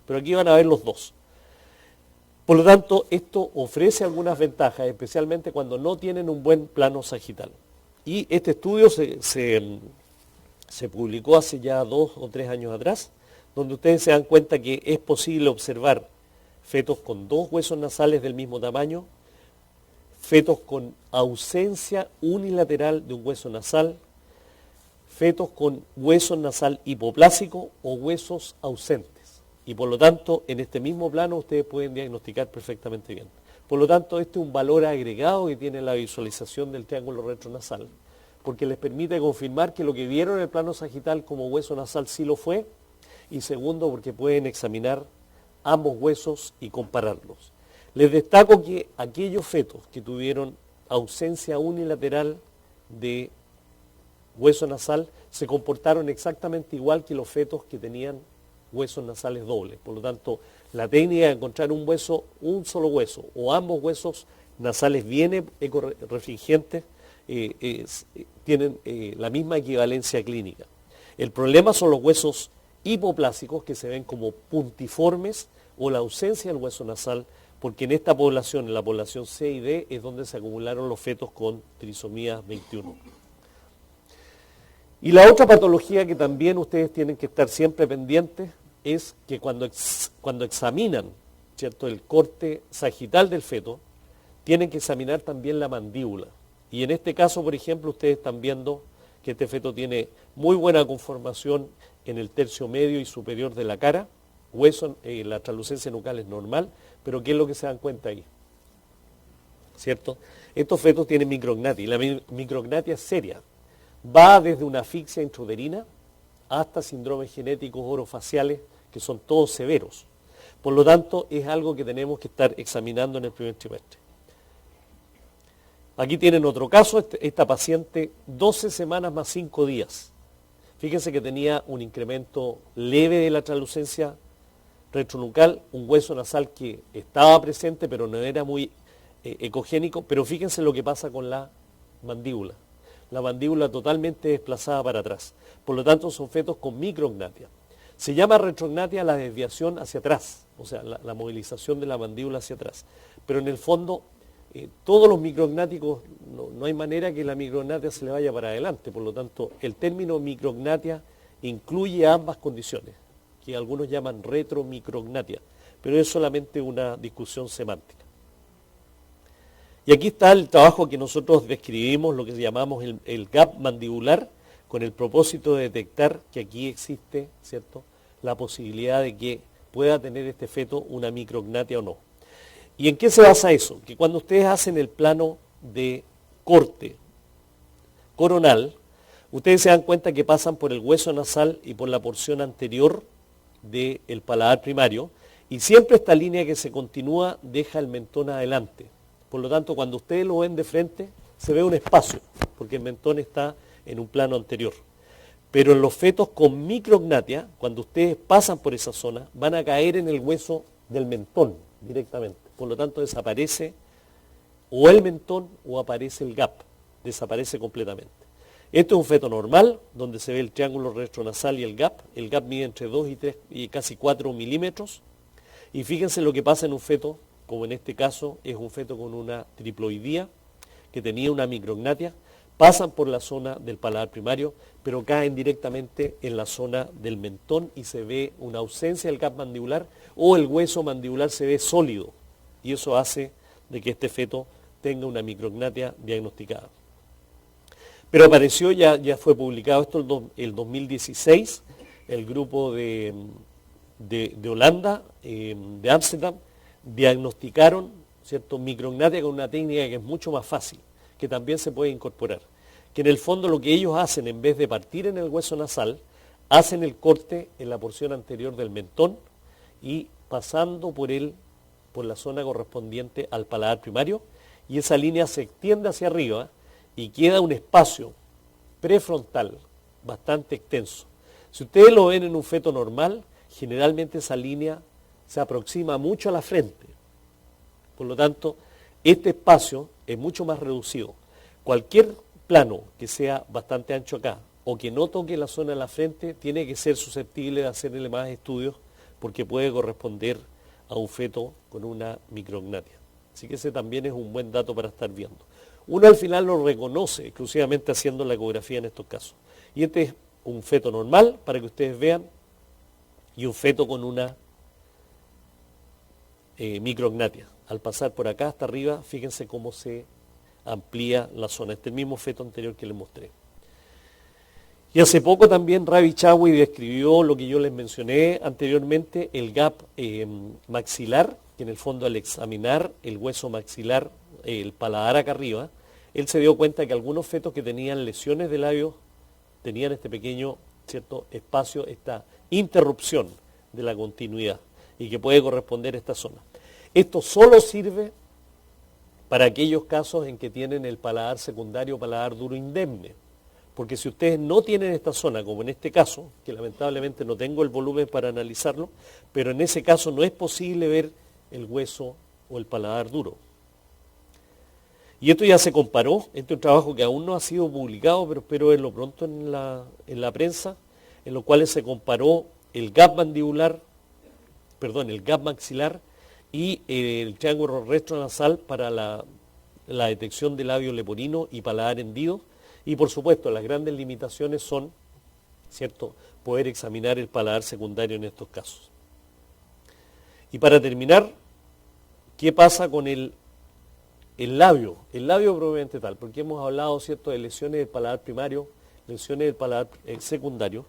[SPEAKER 2] Pero aquí van a ver los dos. Por lo tanto, esto ofrece algunas ventajas, especialmente cuando no tienen un buen plano sagital. Y este estudio se publicó hace ya 2 o 3 años atrás, donde ustedes se dan cuenta que es posible observar fetos con dos huesos nasales del mismo tamaño, fetos con ausencia unilateral de un hueso nasal, fetos con hueso nasal hipoplásico o huesos ausentes. Y por lo tanto, en este mismo plano ustedes pueden diagnosticar perfectamente bien. Por lo tanto, este es un valor agregado que tiene la visualización del triángulo retronasal, porque les permite confirmar que lo que vieron en el plano sagital como hueso nasal sí lo fue, y segundo, porque pueden examinar ambos huesos y compararlos. Les destaco que aquellos fetos que tuvieron ausencia unilateral de hueso nasal se comportaron exactamente igual que los fetos que tenían huesos nasales dobles. Por lo tanto, la técnica de encontrar un solo hueso o ambos huesos nasales bien ecorefringentes tienen la misma equivalencia clínica. El problema son los huesos hipoplásicos que se ven como puntiformes o la ausencia del hueso nasal, porque en esta población, en la población C y D, es donde se acumularon los fetos con trisomía 21. Y la otra patología que también ustedes tienen que estar siempre pendientes es que cuando examinan, ¿cierto?, el corte sagital del feto, tienen que examinar también la mandíbula. Y en este caso, por ejemplo, ustedes están viendo que este feto tiene muy buena conformación en el tercio medio y superior de la cara, la translucencia nucal es normal, pero ¿qué es lo que se dan cuenta ahí? ¿Cierto? Estos fetos tienen micrognatia, y la micrognatia es seria. Va desde una asfixia intrauterina hasta síndromes genéticos orofaciales que son todos severos. Por lo tanto, es algo que tenemos que estar examinando en el primer trimestre. Aquí tienen otro caso, esta paciente 12 semanas más 5 días. Fíjense que tenía un incremento leve de la translucencia retronucal, un hueso nasal que estaba presente pero no era muy ecogénico, pero fíjense lo que pasa con la mandíbula. La mandíbula totalmente desplazada para atrás. Por lo tanto, son fetos con micrognatia. Se llama retrognatia la desviación hacia atrás, o sea, la movilización de la mandíbula hacia atrás. Pero en el fondo, todos los micrognáticos, no hay manera que la micrognatia se le vaya para adelante. Por lo tanto, el término micrognatia incluye ambas condiciones, que algunos llaman retromicrognatia, pero es solamente una discusión semántica. Y aquí está el trabajo que nosotros describimos, lo que llamamos el gap mandibular, con el propósito de detectar que aquí existe, ¿cierto?, la posibilidad de que pueda tener este feto una micrognatia o no. ¿Y en qué se basa eso? Que cuando ustedes hacen el plano de corte coronal, ustedes se dan cuenta que pasan por el hueso nasal y por la porción anterior del paladar primario, Y siempre esta línea que se continúa deja el mentón adelante. Por lo tanto, cuando ustedes lo ven de frente, se ve un espacio, porque el mentón está en un plano anterior. Pero en los fetos con micrognatia, cuando ustedes pasan por esa zona, van a caer en el hueso del mentón directamente. Por lo tanto, desaparece o el mentón o aparece el gap. Desaparece completamente. Este es un feto normal, donde se ve el triángulo retronasal y el gap. El gap mide entre 2 y 3 y casi 4 milímetros. Y fíjense lo que pasa en un feto, como en este caso es un feto con una triploidía, que tenía una micrognatia. Pasan por la zona del paladar primario, pero caen directamente en la zona del mentón y se ve una ausencia del gap mandibular o el hueso mandibular se ve sólido. Y eso hace de que este feto tenga una micrognatia diagnosticada. Pero apareció, ya fue publicado esto el 2016, el grupo de Holanda, de Ámsterdam, diagnosticaron, ¿cierto?, micrognatia con una técnica que es mucho más fácil, que también se puede incorporar. Que en el fondo lo que ellos hacen, en vez de partir en el hueso nasal, hacen el corte en la porción anterior del mentón y pasando por la zona correspondiente al paladar primario, y esa línea se extiende hacia arriba y queda un espacio prefrontal bastante extenso. Si ustedes lo ven en un feto normal, generalmente esa línea se aproxima mucho a la frente. Por lo tanto, este espacio es mucho más reducido. Cualquier plano que sea bastante ancho acá o que no toque la zona de la frente tiene que ser susceptible de hacerle más estudios porque puede corresponder a un feto con una micrognatia. Así que ese también es un buen dato para estar viendo. Uno al final lo reconoce exclusivamente haciendo la ecografía en estos casos. Y este es un feto normal, para que ustedes vean, y un feto con una micrognatia. Al pasar por acá hasta arriba, fíjense cómo se amplía la zona. Este es el mismo feto anterior que les mostré. Y hace poco también Ravi Chawi describió lo que yo les mencioné anteriormente, el gap maxilar, que en el fondo al examinar el hueso maxilar, el paladar acá arriba, él se dio cuenta que algunos fetos que tenían lesiones de labios tenían este pequeño, ¿cierto?, espacio, esta interrupción de la continuidad y que puede corresponder a esta zona. Esto solo sirve para aquellos casos en que tienen el paladar secundario o paladar duro indemne. Porque si ustedes no tienen esta zona, como en este caso, que lamentablemente no tengo el volumen para analizarlo, pero en ese caso no es posible ver el hueso o el paladar duro. Y esto ya se comparó, este es un trabajo que aún no ha sido publicado, pero espero verlo pronto en la prensa, en lo cual se comparó el gap mandibular, el gap maxilar y el triángulo retronasal para la detección de labio leporino y paladar hendido. Y por supuesto, las grandes limitaciones son, ¿cierto?, poder examinar el paladar secundario en estos casos. Y para terminar, ¿qué pasa con el labio? El labio propiamente tal, porque hemos hablado, ¿cierto?, de lesiones del paladar primario, lesiones del paladar secundario,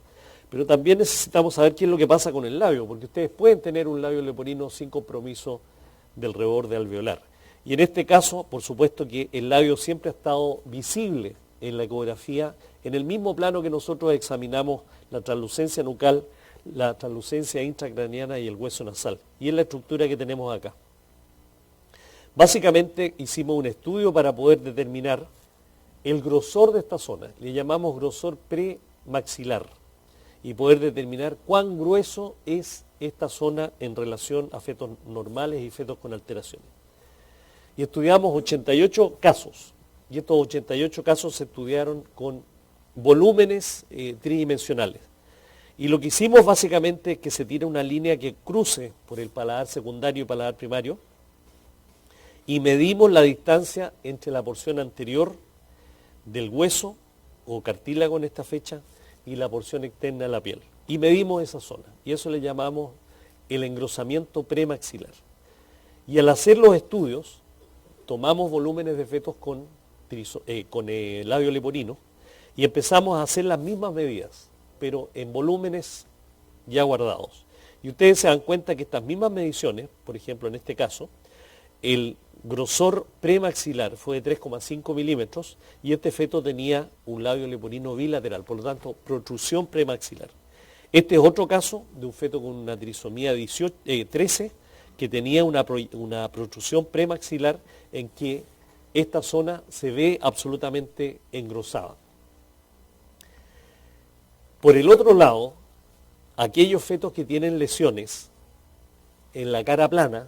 [SPEAKER 2] pero también necesitamos saber qué es lo que pasa con el labio, porque ustedes pueden tener un labio leporino sin compromiso del reborde alveolar. Y en este caso, por supuesto que el labio siempre ha estado visible en la ecografía, en el mismo plano que nosotros examinamos la translucencia nucal, la translucencia intracraniana y el hueso nasal. Y es la estructura que tenemos acá. Básicamente hicimos un estudio para poder determinar el grosor de esta zona. Le llamamos grosor premaxilar. Y poder determinar cuán grueso es esta zona en relación a fetos normales y fetos con alteraciones. Y estudiamos 88 casos. Y estos 88 casos se estudiaron con volúmenes tridimensionales. Y lo que hicimos básicamente es que se tira una línea que cruce por el paladar secundario y paladar primario y medimos la distancia entre la porción anterior del hueso o cartílago en esta fecha y la porción externa de la piel. Y medimos esa zona. Y eso le llamamos el engrosamiento premaxilar. Y al hacer los estudios, tomamos volúmenes de fetos con labio leporino y empezamos a hacer las mismas medidas, pero en volúmenes ya guardados. Y ustedes se dan cuenta que estas mismas mediciones, por ejemplo en este caso, el grosor premaxilar fue de 3,5 milímetros y este feto tenía un labio leporino bilateral, por lo tanto protrusión premaxilar. Este es otro caso de un feto con una trisomía 13 que tenía una protrusión premaxilar en que esta zona se ve absolutamente engrosada. Por el otro lado, aquellos fetos que tienen lesiones en la cara plana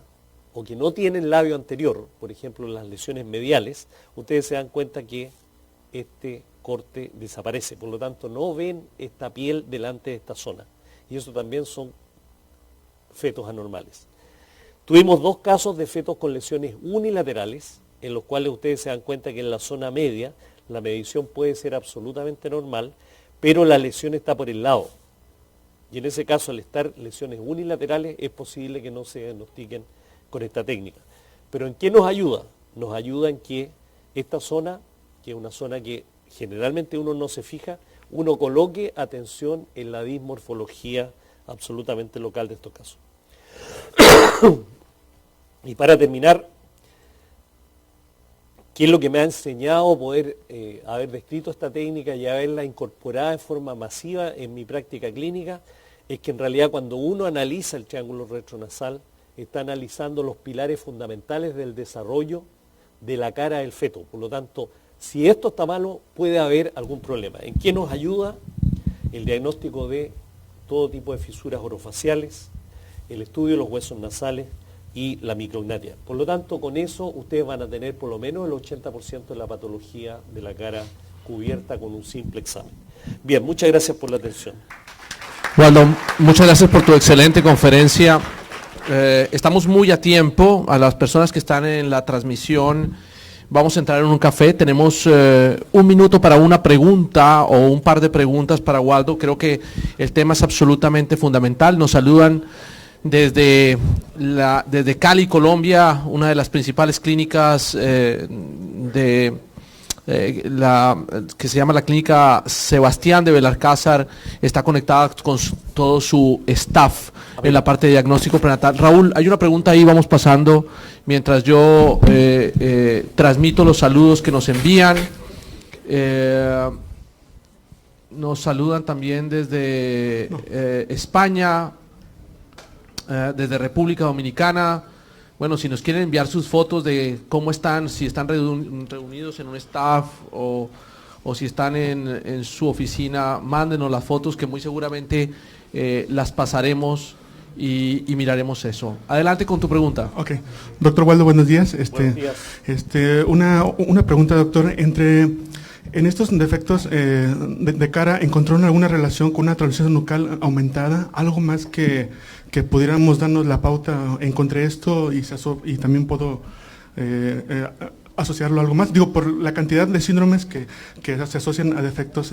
[SPEAKER 2] o que no tienen labio anterior, por ejemplo las lesiones mediales, ustedes se dan cuenta que este corte desaparece, por lo tanto no ven esta piel delante de esta zona, y eso también son fetos anormales. Tuvimos 2 casos de fetos con lesiones unilaterales, en los cuales ustedes se dan cuenta que en la zona media la medición puede ser absolutamente normal, pero la lesión está por el lado. Y en ese caso, al estar lesiones unilaterales, es posible que no se diagnostiquen con esta técnica. Pero ¿en qué nos ayuda? Nos ayuda en que esta zona, que es una zona que generalmente uno no se fija, uno coloque atención en la dismorfología absolutamente local de estos casos. Y para terminar, ¿qué es lo que me ha enseñado poder haber descrito esta técnica y haberla incorporada de forma masiva en mi práctica clínica? Es que en realidad cuando uno analiza el triángulo retronasal, está analizando los pilares fundamentales del desarrollo de la cara del feto. Por lo tanto, si esto está malo, puede haber algún problema. ¿En qué nos ayuda? El diagnóstico de todo tipo de fisuras orofaciales, el estudio de los huesos nasales y la micrognatia. Por lo tanto, con eso ustedes van a tener por lo menos el 80% de la patología de la cara cubierta con un simple examen. Bien, muchas gracias por la atención.
[SPEAKER 1] Waldo, muchas gracias por tu excelente conferencia. Estamos muy a tiempo. A las personas que están en la transmisión, vamos a entrar en un café. Tenemos 1 minuto para una pregunta o un par de preguntas para Waldo. Creo que el tema es absolutamente fundamental. Nos saludan desde Cali, Colombia, una de las principales clínicas que se llama la clínica Sebastián de Belalcázar, está conectada con todo su staff en la parte de diagnóstico prenatal. Raúl, hay una pregunta ahí, vamos pasando mientras yo transmito los saludos que nos envían. Nos saludan también desde España, desde República Dominicana. Bueno, si nos quieren enviar sus fotos de cómo están, si están reunidos en un staff o si están en su oficina, mándenos las fotos que muy seguramente las pasaremos y miraremos eso. Adelante con tu pregunta.
[SPEAKER 3] Ok. Doctor Waldo, buenos días.
[SPEAKER 2] Buenos días.
[SPEAKER 3] Una pregunta, doctor. En estos defectos de cara, ¿encontraron alguna relación con una translucencia nucal aumentada? ¿Algo más que pudiéramos darnos la pauta? Encontré esto y también puedo asociarlo a algo más. Digo, por la cantidad de síndromes que se asocian a defectos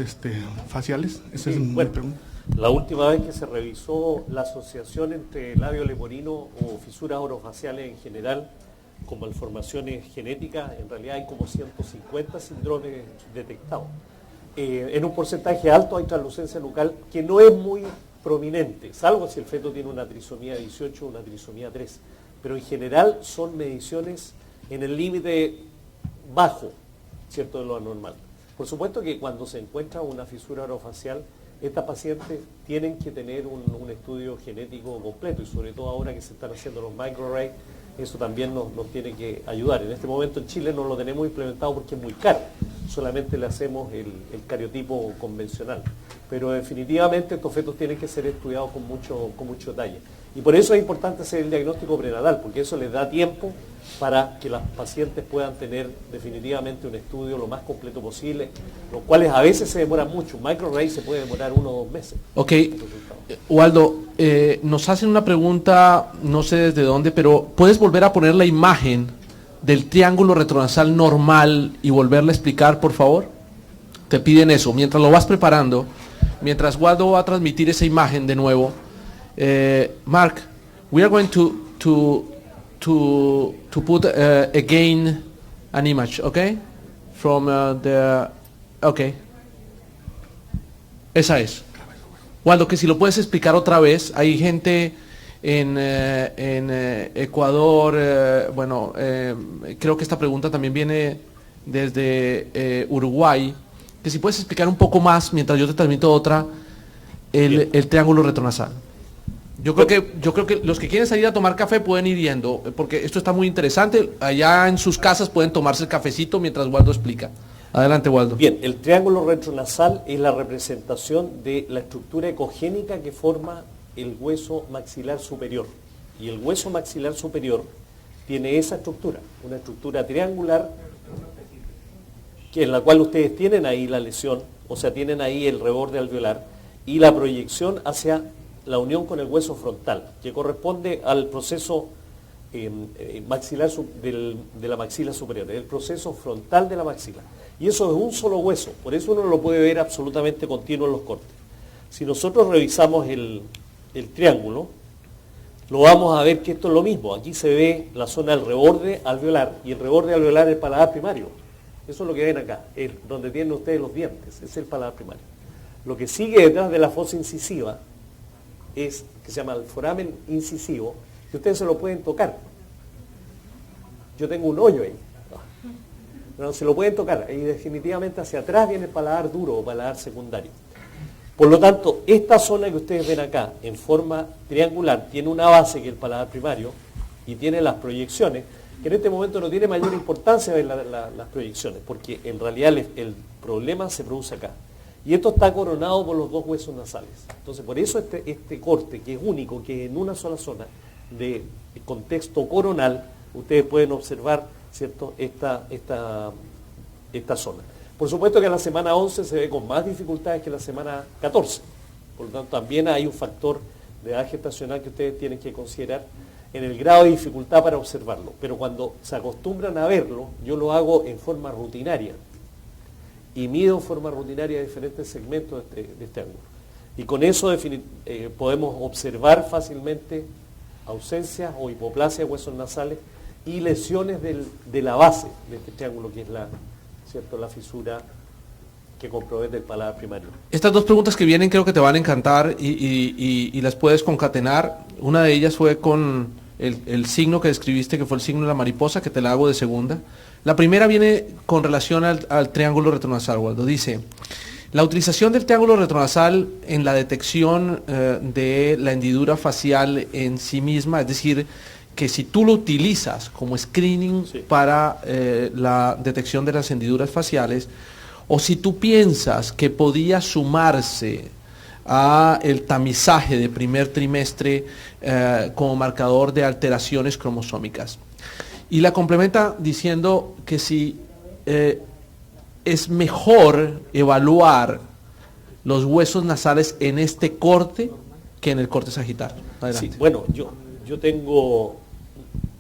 [SPEAKER 3] faciales. Esa es mi pregunta.
[SPEAKER 2] La última vez que se revisó la asociación entre labio leporino o fisuras orofaciales en general con malformaciones genéticas, en realidad hay como 150 síndromes detectados. En un porcentaje alto hay translucencia nucal que no es muy prominente, salvo si el feto tiene una trisomía 18 o una trisomía 3, pero en general son mediciones en el límite bajo, ¿cierto?, de lo anormal. Por supuesto que cuando se encuentra una fisura orofacial, estas pacientes tienen que tener un estudio genético completo, y sobre todo ahora que se están haciendo los microarrays, eso también nos tiene que ayudar. En este momento en Chile no lo tenemos implementado porque es muy caro, solamente le hacemos el cariotipo convencional. Pero definitivamente estos fetos tienen que ser estudiados con mucho detalle. Y por eso es importante hacer el diagnóstico prenatal, porque eso les da tiempo para que las pacientes puedan tener definitivamente un estudio lo más completo posible, los cuales a veces se demoran mucho. Un microarray se puede demorar 1 o 2 meses.
[SPEAKER 1] Ok, Waldo, nos hacen una pregunta, no sé desde dónde, pero ¿puedes volver a poner la imagen del triángulo retronasal normal y volverla a explicar, por favor? Te piden eso. Mientras lo vas preparando, mientras Waldo va a transmitir esa imagen de nuevo, Mark, we are going to put again an image, okay? From okay. Esa es. Waldo, que si lo puedes explicar otra vez, hay gente en Ecuador, creo que esta pregunta también viene desde Uruguay, que si puedes explicar un poco más mientras yo te transmito otra, el triángulo retronasal. Yo creo que los que quieren salir a tomar café pueden ir yendo, porque esto está muy interesante. Allá en sus casas pueden tomarse el cafecito mientras Waldo explica. Adelante, Waldo.
[SPEAKER 2] Bien, el triángulo retronasal es la representación de la estructura ecogénica que forma el hueso maxilar superior. Y el hueso maxilar superior tiene esa estructura, una estructura triangular, que en la cual ustedes tienen ahí la lesión, o sea, tienen ahí el reborde alveolar y la proyección hacia la unión con el hueso frontal, que corresponde al proceso maxilar de la maxila superior, el proceso frontal de la maxila. Y eso es un solo hueso, por eso uno lo puede ver absolutamente continuo en los cortes. Si nosotros revisamos el triángulo, lo vamos a ver que esto es lo mismo. Aquí se ve la zona del reborde alveolar, y el reborde alveolar es el paladar primario. Eso es lo que ven acá, es donde tienen ustedes los dientes, es el paladar primario. Lo que sigue detrás de la fosa incisiva es, que se llama el foramen incisivo, que ustedes se lo pueden tocar. Yo tengo un hoyo ahí. No, se lo pueden tocar. Y definitivamente hacia atrás viene el paladar duro o paladar secundario. Por lo tanto, esta zona que ustedes ven acá, en forma triangular, tiene una base que es el paladar primario y tiene las proyecciones, que en este momento no tiene mayor importancia ver las proyecciones, porque en realidad el problema se produce acá. Y esto está coronado por los dos huesos nasales. Entonces, por eso este corte, que es único, que es en una sola zona de contexto coronal, ustedes pueden observar, ¿cierto?, esta zona. Por supuesto que en la semana 11 se ve con más dificultades que en la semana 14. Por lo tanto, también hay un factor de edad gestacional que ustedes tienen que considerar en el grado de dificultad para observarlo. Pero cuando se acostumbran a verlo, yo lo hago en forma rutinaria. Y mido en forma rutinaria diferentes segmentos de este ángulo. Y con eso podemos observar fácilmente ausencias o hipoplasia de huesos nasales y lesiones de la base de este triángulo, que es la fisura que compromete el paladar primario.
[SPEAKER 1] Estas dos preguntas que vienen creo que te van a encantar y las puedes concatenar. Una de ellas fue con el signo que describiste, que fue el signo de la mariposa, que te la hago de segunda. La primera viene con relación al triángulo retronasal, Waldo. Dice, la utilización del triángulo retronasal en la detección de la hendidura facial en sí misma, es decir, que si tú lo utilizas como screening para la detección de las hendiduras faciales, o si tú piensas que podía sumarse a el tamizaje de primer trimestre como marcador de alteraciones cromosómicas. Y la complementa diciendo que si es mejor evaluar los huesos nasales en este corte que en el corte sagital. Adelante.
[SPEAKER 2] Sí, bueno, yo tengo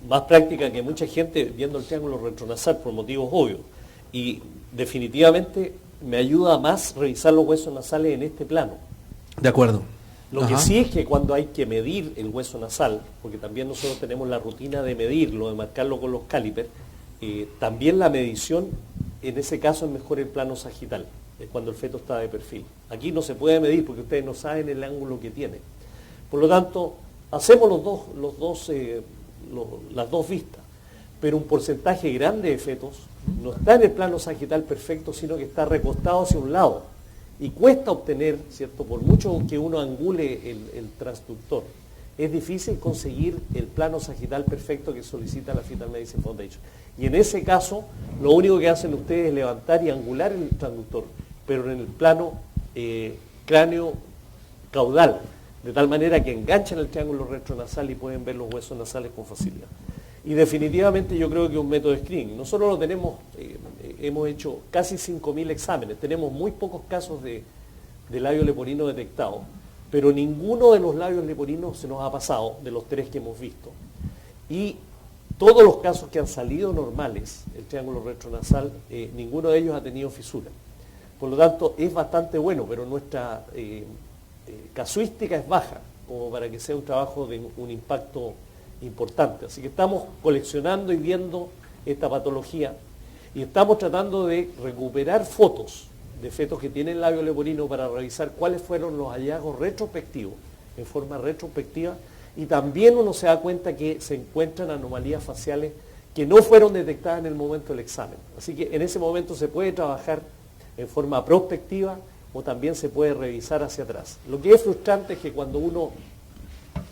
[SPEAKER 2] más práctica que mucha gente viendo el triángulo retronasal por motivos obvios. Y definitivamente me ayuda más revisar los huesos nasales en este plano.
[SPEAKER 1] De acuerdo.
[SPEAKER 2] Lo que sí es que cuando hay que medir el hueso nasal, porque también nosotros tenemos la rutina de medirlo, de marcarlo con los calipers, también la medición, en ese caso es mejor el plano sagital, es cuando el feto está de perfil. Aquí no se puede medir porque ustedes no saben el ángulo que tiene. Por lo tanto, hacemos las dos vistas, pero un porcentaje grande de fetos no está en el plano sagital perfecto, sino que está recostado hacia un lado. Y cuesta obtener, ¿cierto?, por mucho que uno angule el transductor, es difícil conseguir el plano sagital perfecto que solicita la Fetal Medicine Foundation. Y en ese caso, lo único que hacen ustedes es levantar y angular el transductor, pero en el plano cráneo-caudal, de tal manera que enganchan el triángulo retronasal y pueden ver los huesos nasales con facilidad. Y definitivamente yo creo que es un método de screening. Nosotros lo tenemos, hemos hecho casi 5.000 exámenes, tenemos muy pocos casos de labio leporino detectados, pero ninguno de los labios leporinos se nos ha pasado, de los 3 que hemos visto. Y todos los casos que han salido normales, el triángulo retronasal, ninguno de ellos ha tenido fisura. Por lo tanto, es bastante bueno, pero nuestra casuística es baja, como para que sea un trabajo de un impacto importante. Así que estamos coleccionando y viendo esta patología y estamos tratando de recuperar fotos de fetos que tienen labio leporino para revisar cuáles fueron los hallazgos retrospectivos, en forma retrospectiva, y también uno se da cuenta que se encuentran anomalías faciales que no fueron detectadas en el momento del examen. Así que en ese momento se puede trabajar en forma prospectiva o también se puede revisar hacia atrás. Lo que es frustrante es que cuando uno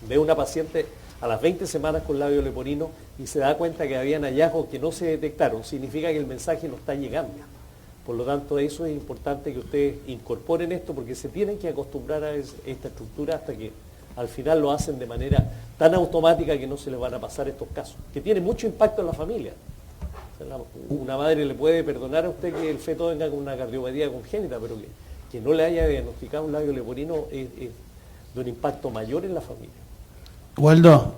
[SPEAKER 2] ve a una paciente a las 20 semanas con labio leporino y se da cuenta que habían hallazgos que no se detectaron, significa que el mensaje no está llegando. Por lo tanto, eso es importante que ustedes incorporen esto, porque se tienen que acostumbrar a esta estructura hasta que al final lo hacen de manera tan automática que no se les van a pasar estos casos, que tiene mucho impacto en la familia. O sea, una madre le puede perdonar a usted que el feto venga con una cardiopatía congénita, pero que no le haya diagnosticado un labio leporino es de un impacto mayor en la familia.
[SPEAKER 4] Waldo,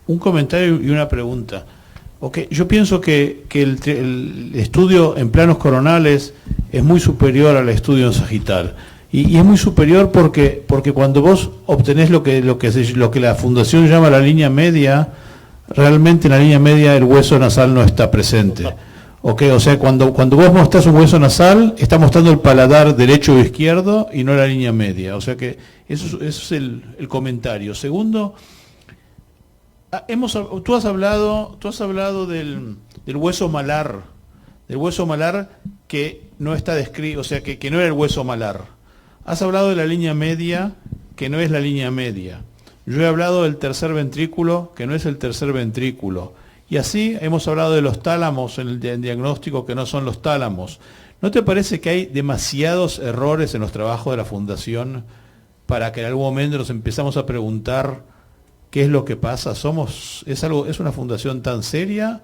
[SPEAKER 4] un comentario y una pregunta. Okay, yo pienso que el estudio en planos coronales es muy superior al estudio en sagital. Y es muy superior porque cuando vos obtenés lo que la Fundación llama la línea media, realmente en la línea media el hueso nasal no está presente. Okay, o sea, cuando vos mostrás un hueso nasal, está mostrando el paladar derecho o izquierdo y no la línea media. O sea que eso es el comentario. Segundo, tú has hablado del hueso malar que no está descrito, o sea que no era el hueso malar. Has hablado de la línea media, que no es la línea media. Yo he hablado del tercer ventrículo, que no es el tercer ventrículo. Y así hemos hablado de los tálamos en el diagnóstico, que no son los tálamos. ¿No te parece que hay demasiados errores en los trabajos de la Fundación para que en algún momento nos empezamos a preguntar qué es lo que pasa? ¿Es una fundación tan seria?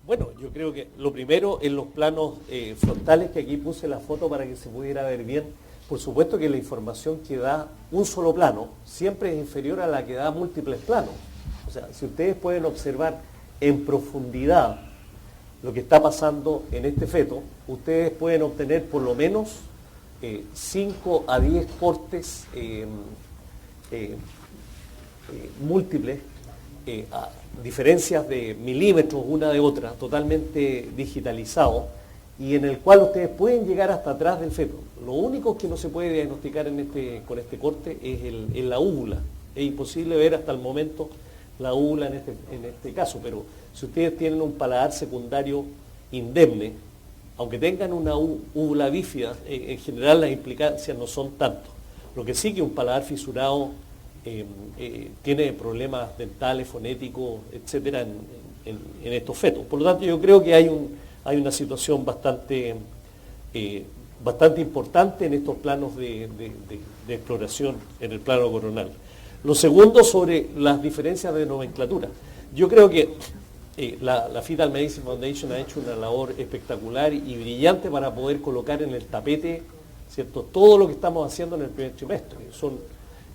[SPEAKER 2] Bueno, yo creo que lo primero en los planos frontales, que aquí puse la foto para que se pudiera ver bien, por supuesto que la información que da un solo plano siempre es inferior a la que da múltiples planos. O sea, si ustedes pueden observar en profundidad lo que está pasando en este feto, ustedes pueden obtener por lo menos 5 a 10 cortes múltiples, a diferencias de milímetros una de otra, totalmente digitalizado, y en el cual ustedes pueden llegar hasta atrás del feto. Lo único que no se puede diagnosticar con este corte es la úvula. Es imposible ver hasta el momento la úvula en este caso, pero si ustedes tienen un paladar secundario indemne, aunque tengan una úvula bífida, en general las implicancias no son tanto. Lo que sí que un paladar fisurado tiene problemas dentales, fonéticos, etcétera, en estos fetos. Por lo tanto, yo creo que hay una situación bastante importante en estos planos de exploración en el plano coronal. Lo segundo, sobre las diferencias de nomenclatura. Yo creo que la Fetal Medicine Foundation ha hecho una labor espectacular y brillante para poder colocar en el tapete, ¿cierto?, todo lo que estamos haciendo en el primer trimestre.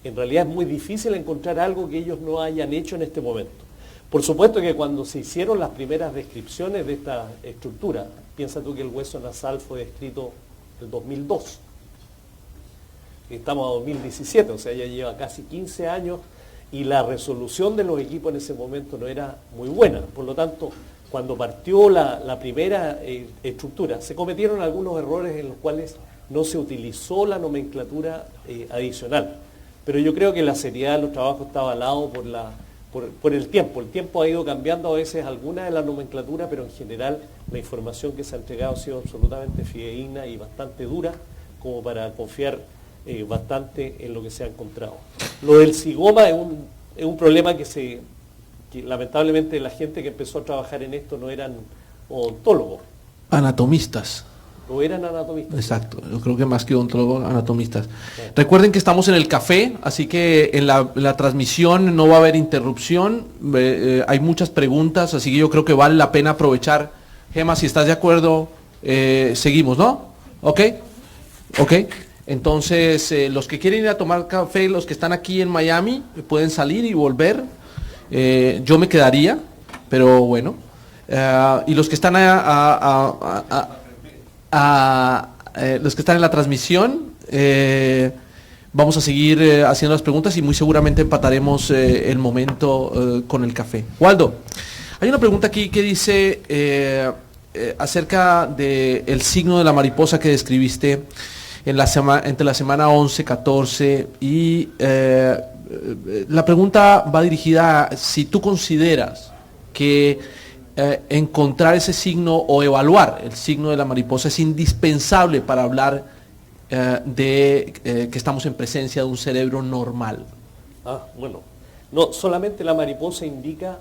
[SPEAKER 2] En realidad es muy difícil encontrar algo que ellos no hayan hecho en este momento. Por supuesto que cuando se hicieron las primeras descripciones de esta estructura, piensa tú que el hueso nasal fue descrito en el 2002. Estamos a 2017, o sea, ya lleva casi 15 años y la resolución de los equipos en ese momento no era muy buena. Por lo tanto, cuando partió la primera estructura, se cometieron algunos errores en los cuales no se utilizó la nomenclatura adicional. Pero yo creo que la seriedad de los trabajos está avalado por el tiempo. El tiempo ha ido cambiando a veces alguna de la nomenclatura, pero en general la información que se ha entregado ha sido absolutamente fidedigna y bastante dura como para confiar bastante en lo que se ha encontrado. Lo del cigoma es un problema que lamentablemente la gente que empezó a trabajar en esto no eran odontólogos.
[SPEAKER 1] Anatomistas.
[SPEAKER 2] ¿O eran anatomistas?
[SPEAKER 1] Exacto, yo creo que más que odontólogos, anatomistas. Sí. Recuerden que estamos en el café, así que en la transmisión no va a haber interrupción, hay muchas preguntas, así que yo creo que vale la pena aprovechar. Gema, si estás de acuerdo, seguimos, ¿no? ¿Ok? Entonces, los que quieren ir a tomar café, los que están aquí en Miami, pueden salir y volver. Yo me quedaría, pero bueno. Y los que están los que están en la transmisión, vamos a seguir haciendo las preguntas y muy seguramente empataremos el momento con el café. Waldo, hay una pregunta aquí que dice acerca del signo de la mariposa que describiste entre la semana 11, 14 y la pregunta va dirigida a si tú consideras que encontrar ese signo o evaluar el signo de la mariposa es indispensable para hablar que estamos en presencia de un cerebro normal?
[SPEAKER 2] Bueno, no, solamente la mariposa indica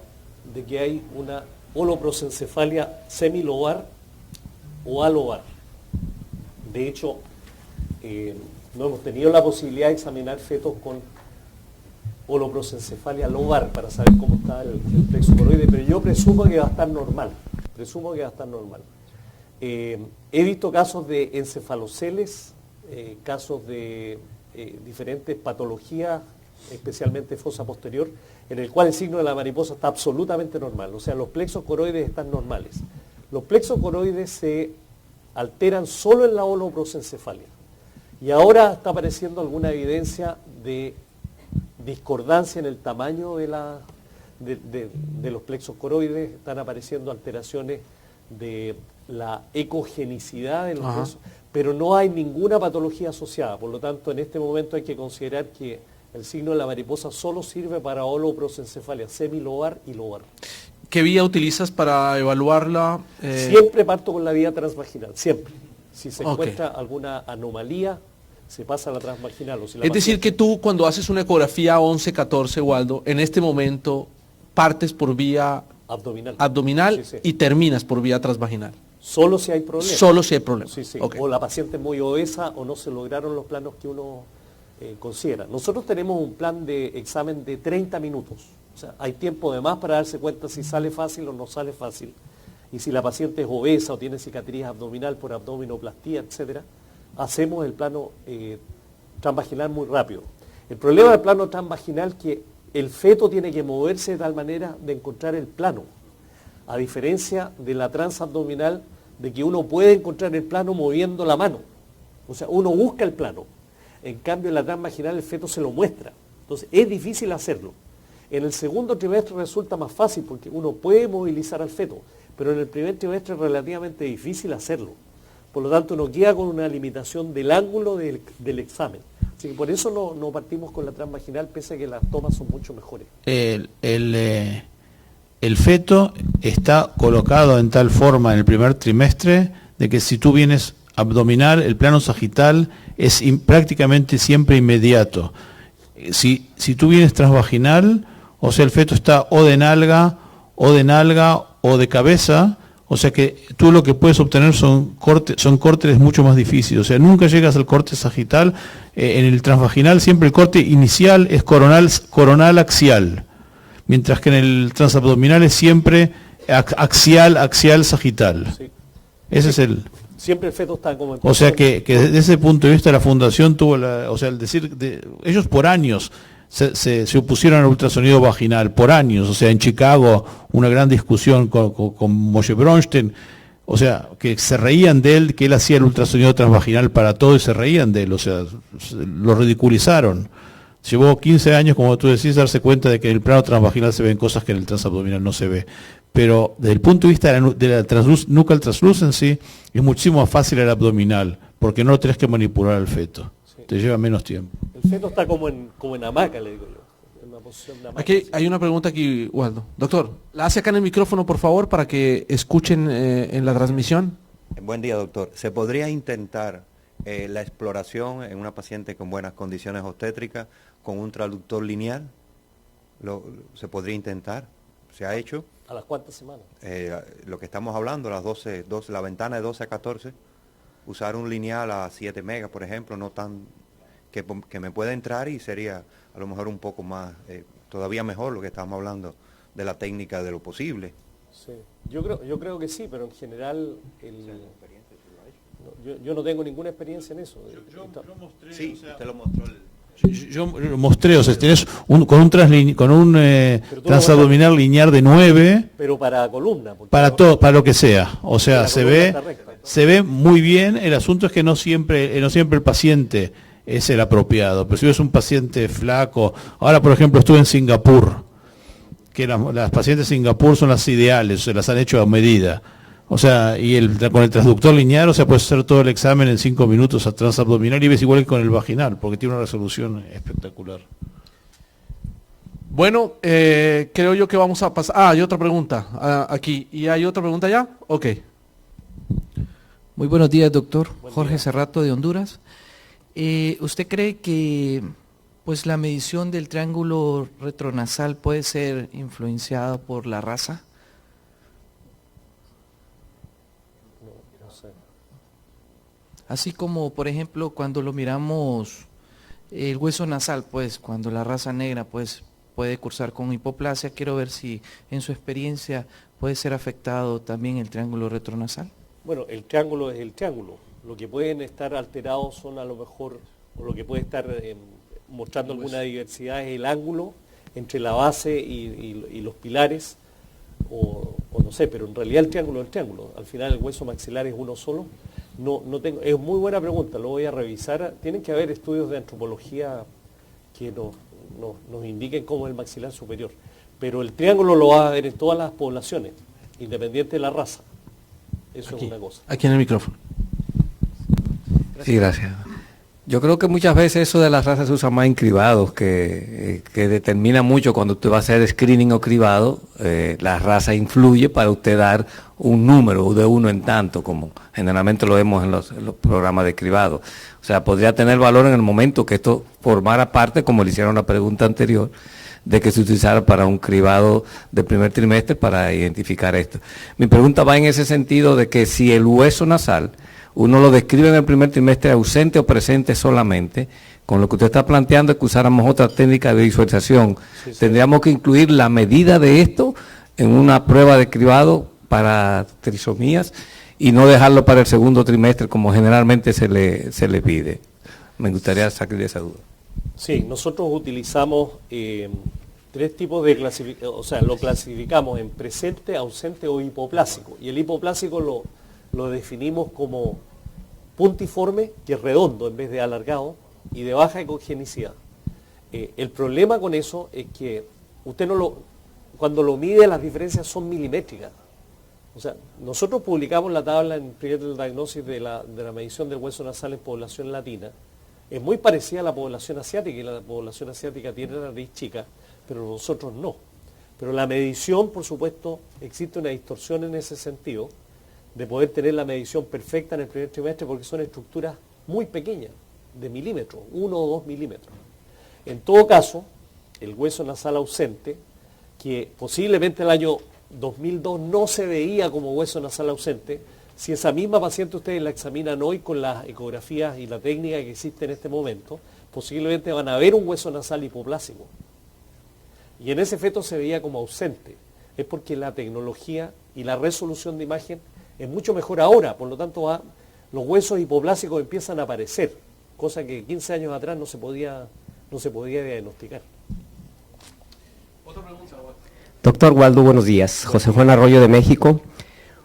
[SPEAKER 2] de que hay una holoprosencefalia semilobar o alobar. De hecho, no hemos tenido la posibilidad de examinar fetos con holoprosencefalia lobar para saber cómo está el plexo coroide, pero yo presumo que va a estar normal. He visto casos de encefaloceles, casos de diferentes patologías, especialmente fosa posterior, en el cual el signo de la mariposa está absolutamente normal. O sea, los plexos coroides están normales. Los plexos coroides se alteran solo en la holoprosencefalia. Y ahora está apareciendo alguna evidencia de discordancia en el tamaño de los plexos coroides, están apareciendo alteraciones de la ecogenicidad de los plexos, pero no hay ninguna patología asociada. Por lo tanto, en este momento hay que considerar que el signo de la mariposa solo sirve para holoprosencefalia semilobar y lobar.
[SPEAKER 1] ¿Qué vía utilizas para evaluarla?
[SPEAKER 2] Siempre parto con la vía transvaginal, siempre. Si se encuentra alguna anomalía, se pasa a la transvaginal. O si la
[SPEAKER 1] es decir, que tú cuando haces una ecografía 11-14, Waldo, en este momento partes por vía abdominal sí. Y terminas por vía transvaginal.
[SPEAKER 2] Solo si hay problemas.
[SPEAKER 1] Solo si hay problemas.
[SPEAKER 2] Sí. Okay. O la paciente es muy obesa o no se lograron los planos que uno considera. Nosotros tenemos un plan de examen de 30 minutos. O sea, hay tiempo de más para darse cuenta si sale fácil o no sale fácil. Y si la paciente es obesa o tiene cicatriz abdominal por abdominoplastía, etcétera, hacemos el plano transvaginal muy rápido. El problema del plano transvaginal es que el feto tiene que moverse de tal manera de encontrar el plano. A diferencia de la transabdominal, de que uno puede encontrar el plano moviendo la mano. O sea, uno busca el plano. En cambio, en la transvaginal el feto se lo muestra. Entonces, es difícil hacerlo. En el segundo trimestre resulta más fácil porque uno puede movilizar al feto, pero en el primer trimestre es relativamente difícil hacerlo. Por lo tanto, uno queda con una limitación del ángulo del examen. Así que por eso no partimos con la transvaginal, pese a que las tomas son mucho mejores.
[SPEAKER 4] El feto está colocado en tal forma en el primer trimestre de que si tú vienes abdominal, el plano sagital es prácticamente siempre inmediato. Si tú vienes transvaginal, o sea, el feto está o de nalga o de cabeza, o sea que tú lo que puedes obtener son córteres mucho más difíciles. O sea, nunca llegas al corte sagital. En el transvaginal siempre el corte inicial es coronal axial, mientras que en el transabdominal es siempre axial sagital. Sí. Ese es el...
[SPEAKER 2] Siempre el feto está como...
[SPEAKER 4] O sea que desde ese punto de vista la fundación tuvo el decir, ellos por años se opusieron al ultrasonido vaginal, por años. O sea, en Chicago una gran discusión con Moshe Bronstein, o sea, que se reían de él, que él hacía el ultrasonido transvaginal para todo y se reían de él, o sea, lo ridiculizaron. Llevó 15 años, como tú decís, darse cuenta de que en el plano transvaginal se ven cosas que en el transabdominal no se ve. Pero desde el punto de vista de la nucal translucency, es muchísimo más fácil el abdominal, porque no lo tenés que manipular al feto. Sí. Te lleva menos tiempo.
[SPEAKER 2] El feto está como en hamaca, le digo yo. En una posición de hamaca.
[SPEAKER 1] Aquí hay una pregunta aquí, Waldo. Doctor, la hace acá en el micrófono, por favor, para que escuchen en la transmisión.
[SPEAKER 5] Buen día, doctor. ¿Se podría intentar la exploración en una paciente con buenas condiciones obstétricas con un traductor lineal? ¿Se podría intentar? ¿Se ha hecho?
[SPEAKER 2] ¿A las cuántas semanas?
[SPEAKER 5] Lo que estamos hablando, la ventana de 12 a 14, usar un lineal a 7 megas, por ejemplo, no tan que me pueda entrar y sería a lo mejor un poco más, todavía mejor lo que estamos hablando de la técnica de lo posible.
[SPEAKER 2] Sí, yo creo que sí, pero en general yo no tengo ninguna experiencia en eso.
[SPEAKER 5] Yo mostré, sí, o sea, usted lo mostró.
[SPEAKER 4] Yo mostré, o sea, tenés con un transabdominal lineal de 9.
[SPEAKER 2] Pero para columna.
[SPEAKER 4] Para todo, para lo que sea. O sea, se ve muy bien. El asunto es que no siempre el paciente es el apropiado. Pero si es un paciente flaco, ahora por ejemplo estuve en Singapur, que las pacientes de Singapur son las ideales, se las han hecho a medida. O sea, y con el transductor lineal, o sea, puedes hacer todo el examen en 5 minutos a transabdominal y ves igual que con el vaginal, porque tiene una resolución espectacular.
[SPEAKER 1] Bueno, creo yo que vamos a pasar... Ah, hay otra pregunta aquí. ¿Y hay otra pregunta ya? Ok.
[SPEAKER 6] Muy buenos días, doctor.
[SPEAKER 2] Buen
[SPEAKER 6] Jorge
[SPEAKER 2] día.
[SPEAKER 6] Cerrato, de Honduras. ¿Usted cree que pues la medición del triángulo retronasal puede ser influenciada por la raza?
[SPEAKER 2] No sé.
[SPEAKER 6] Así como, por ejemplo, cuando lo miramos, el hueso nasal, pues, cuando la raza negra, pues, puede cursar con hipoplasia, quiero ver si en su experiencia puede ser afectado también el triángulo retronasal.
[SPEAKER 2] Bueno, el triángulo es el triángulo. Lo que pueden estar alterados son a lo mejor, o lo que puede estar mostrando alguna diversidad es el ángulo entre la base y los pilares, o no sé, pero en realidad el triángulo es el triángulo. Al final el hueso maxilar es uno solo. No tengo, es muy buena pregunta, lo voy a revisar. Tienen que haber estudios de antropología que nos indiquen cómo es el maxilar superior. Pero el triángulo lo va a ver en todas las poblaciones, independiente de la raza. Eso
[SPEAKER 1] Aquí,
[SPEAKER 2] es una cosa.
[SPEAKER 1] aquí en el micrófono.
[SPEAKER 7] Sí, gracias. Yo creo que muchas veces eso de las razas se usa más en cribados, que determina mucho cuando usted va a hacer screening o cribado, la raza influye para usted dar un número de uno en tanto, como generalmente lo vemos en los programas de cribado. O sea, podría tener valor en el momento que esto formara parte, como le hicieron la pregunta anterior, de que se utilizara para un cribado del primer trimestre para identificar esto. Mi pregunta va en ese sentido de que si el hueso nasal uno lo describe en el primer trimestre ausente o presente solamente, con lo que usted está planteando es que usáramos otra técnica de visualización.
[SPEAKER 2] Sí, sí.
[SPEAKER 7] Tendríamos que incluir la medida de esto en una prueba de cribado para trisomías y no dejarlo para el segundo trimestre como generalmente se le pide. Me gustaría sacar esa duda.
[SPEAKER 2] Sí, nosotros utilizamos tres tipos de clasificación, o sea, lo clasificamos en presente, ausente o hipoplásico. Y el hipoplásico lo definimos como puntiforme, que es redondo en vez de alargado, y de baja ecogenicidad. El problema con eso es que usted cuando lo mide las diferencias son milimétricas. O sea, nosotros publicamos la tabla en Prenatal Diagnosis de la medición del hueso nasal en población latina. Es muy parecida a la población asiática, y la población asiática tiene nariz chica, pero nosotros no. Pero la medición, por supuesto, existe una distorsión en ese sentido, de poder tener la medición perfecta en el primer trimestre, porque son estructuras muy pequeñas, de milímetros, 1 o 2 milímetros. En todo caso, el hueso nasal ausente, que posiblemente el año 2002 no se veía como hueso nasal ausente, si esa misma paciente ustedes la examinan hoy con las ecografías y la técnica que existe en este momento, posiblemente van a ver un hueso nasal hipoplásico. Y en ese feto se veía como ausente. Es porque la tecnología y la resolución de imagen es mucho mejor ahora, por lo tanto los huesos hipoplásicos empiezan a aparecer, cosa que 15 años atrás no se podía diagnosticar.
[SPEAKER 8] Doctor Waldo, buenos días. José Juan Arroyo de México.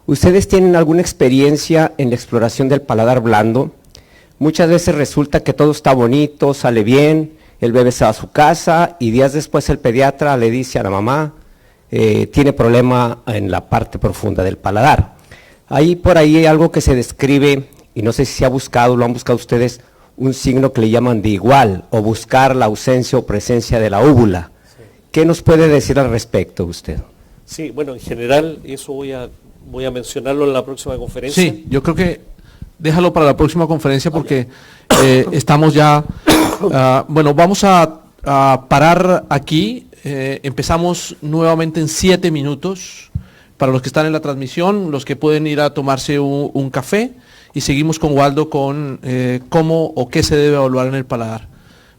[SPEAKER 8] ¿Ustedes tienen alguna experiencia en la exploración del paladar blando? Muchas veces resulta que todo está bonito, sale bien, el bebé se va a su casa y días después el pediatra le dice a la mamá, tiene problema en la parte profunda del paladar. Por ahí hay algo que se describe, y no sé si se ha buscado, lo han buscado ustedes, un signo que le llaman de igual, o buscar la ausencia o presencia de la úvula. Sí. ¿Qué nos puede decir al respecto usted?
[SPEAKER 2] Sí, bueno, en general eso voy a mencionarlo en la próxima conferencia.
[SPEAKER 1] Sí, yo creo que déjalo para la próxima conferencia porque estamos ya... bueno, vamos a parar aquí. Empezamos nuevamente en 7 minutos. Para los que están en la transmisión, los que pueden ir a tomarse un café, y seguimos con Waldo con cómo o qué se debe evaluar en el paladar.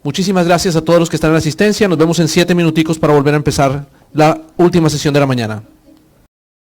[SPEAKER 1] Muchísimas gracias a todos los que están en asistencia. Nos vemos en 7 minuticos para volver a empezar la última sesión de la mañana.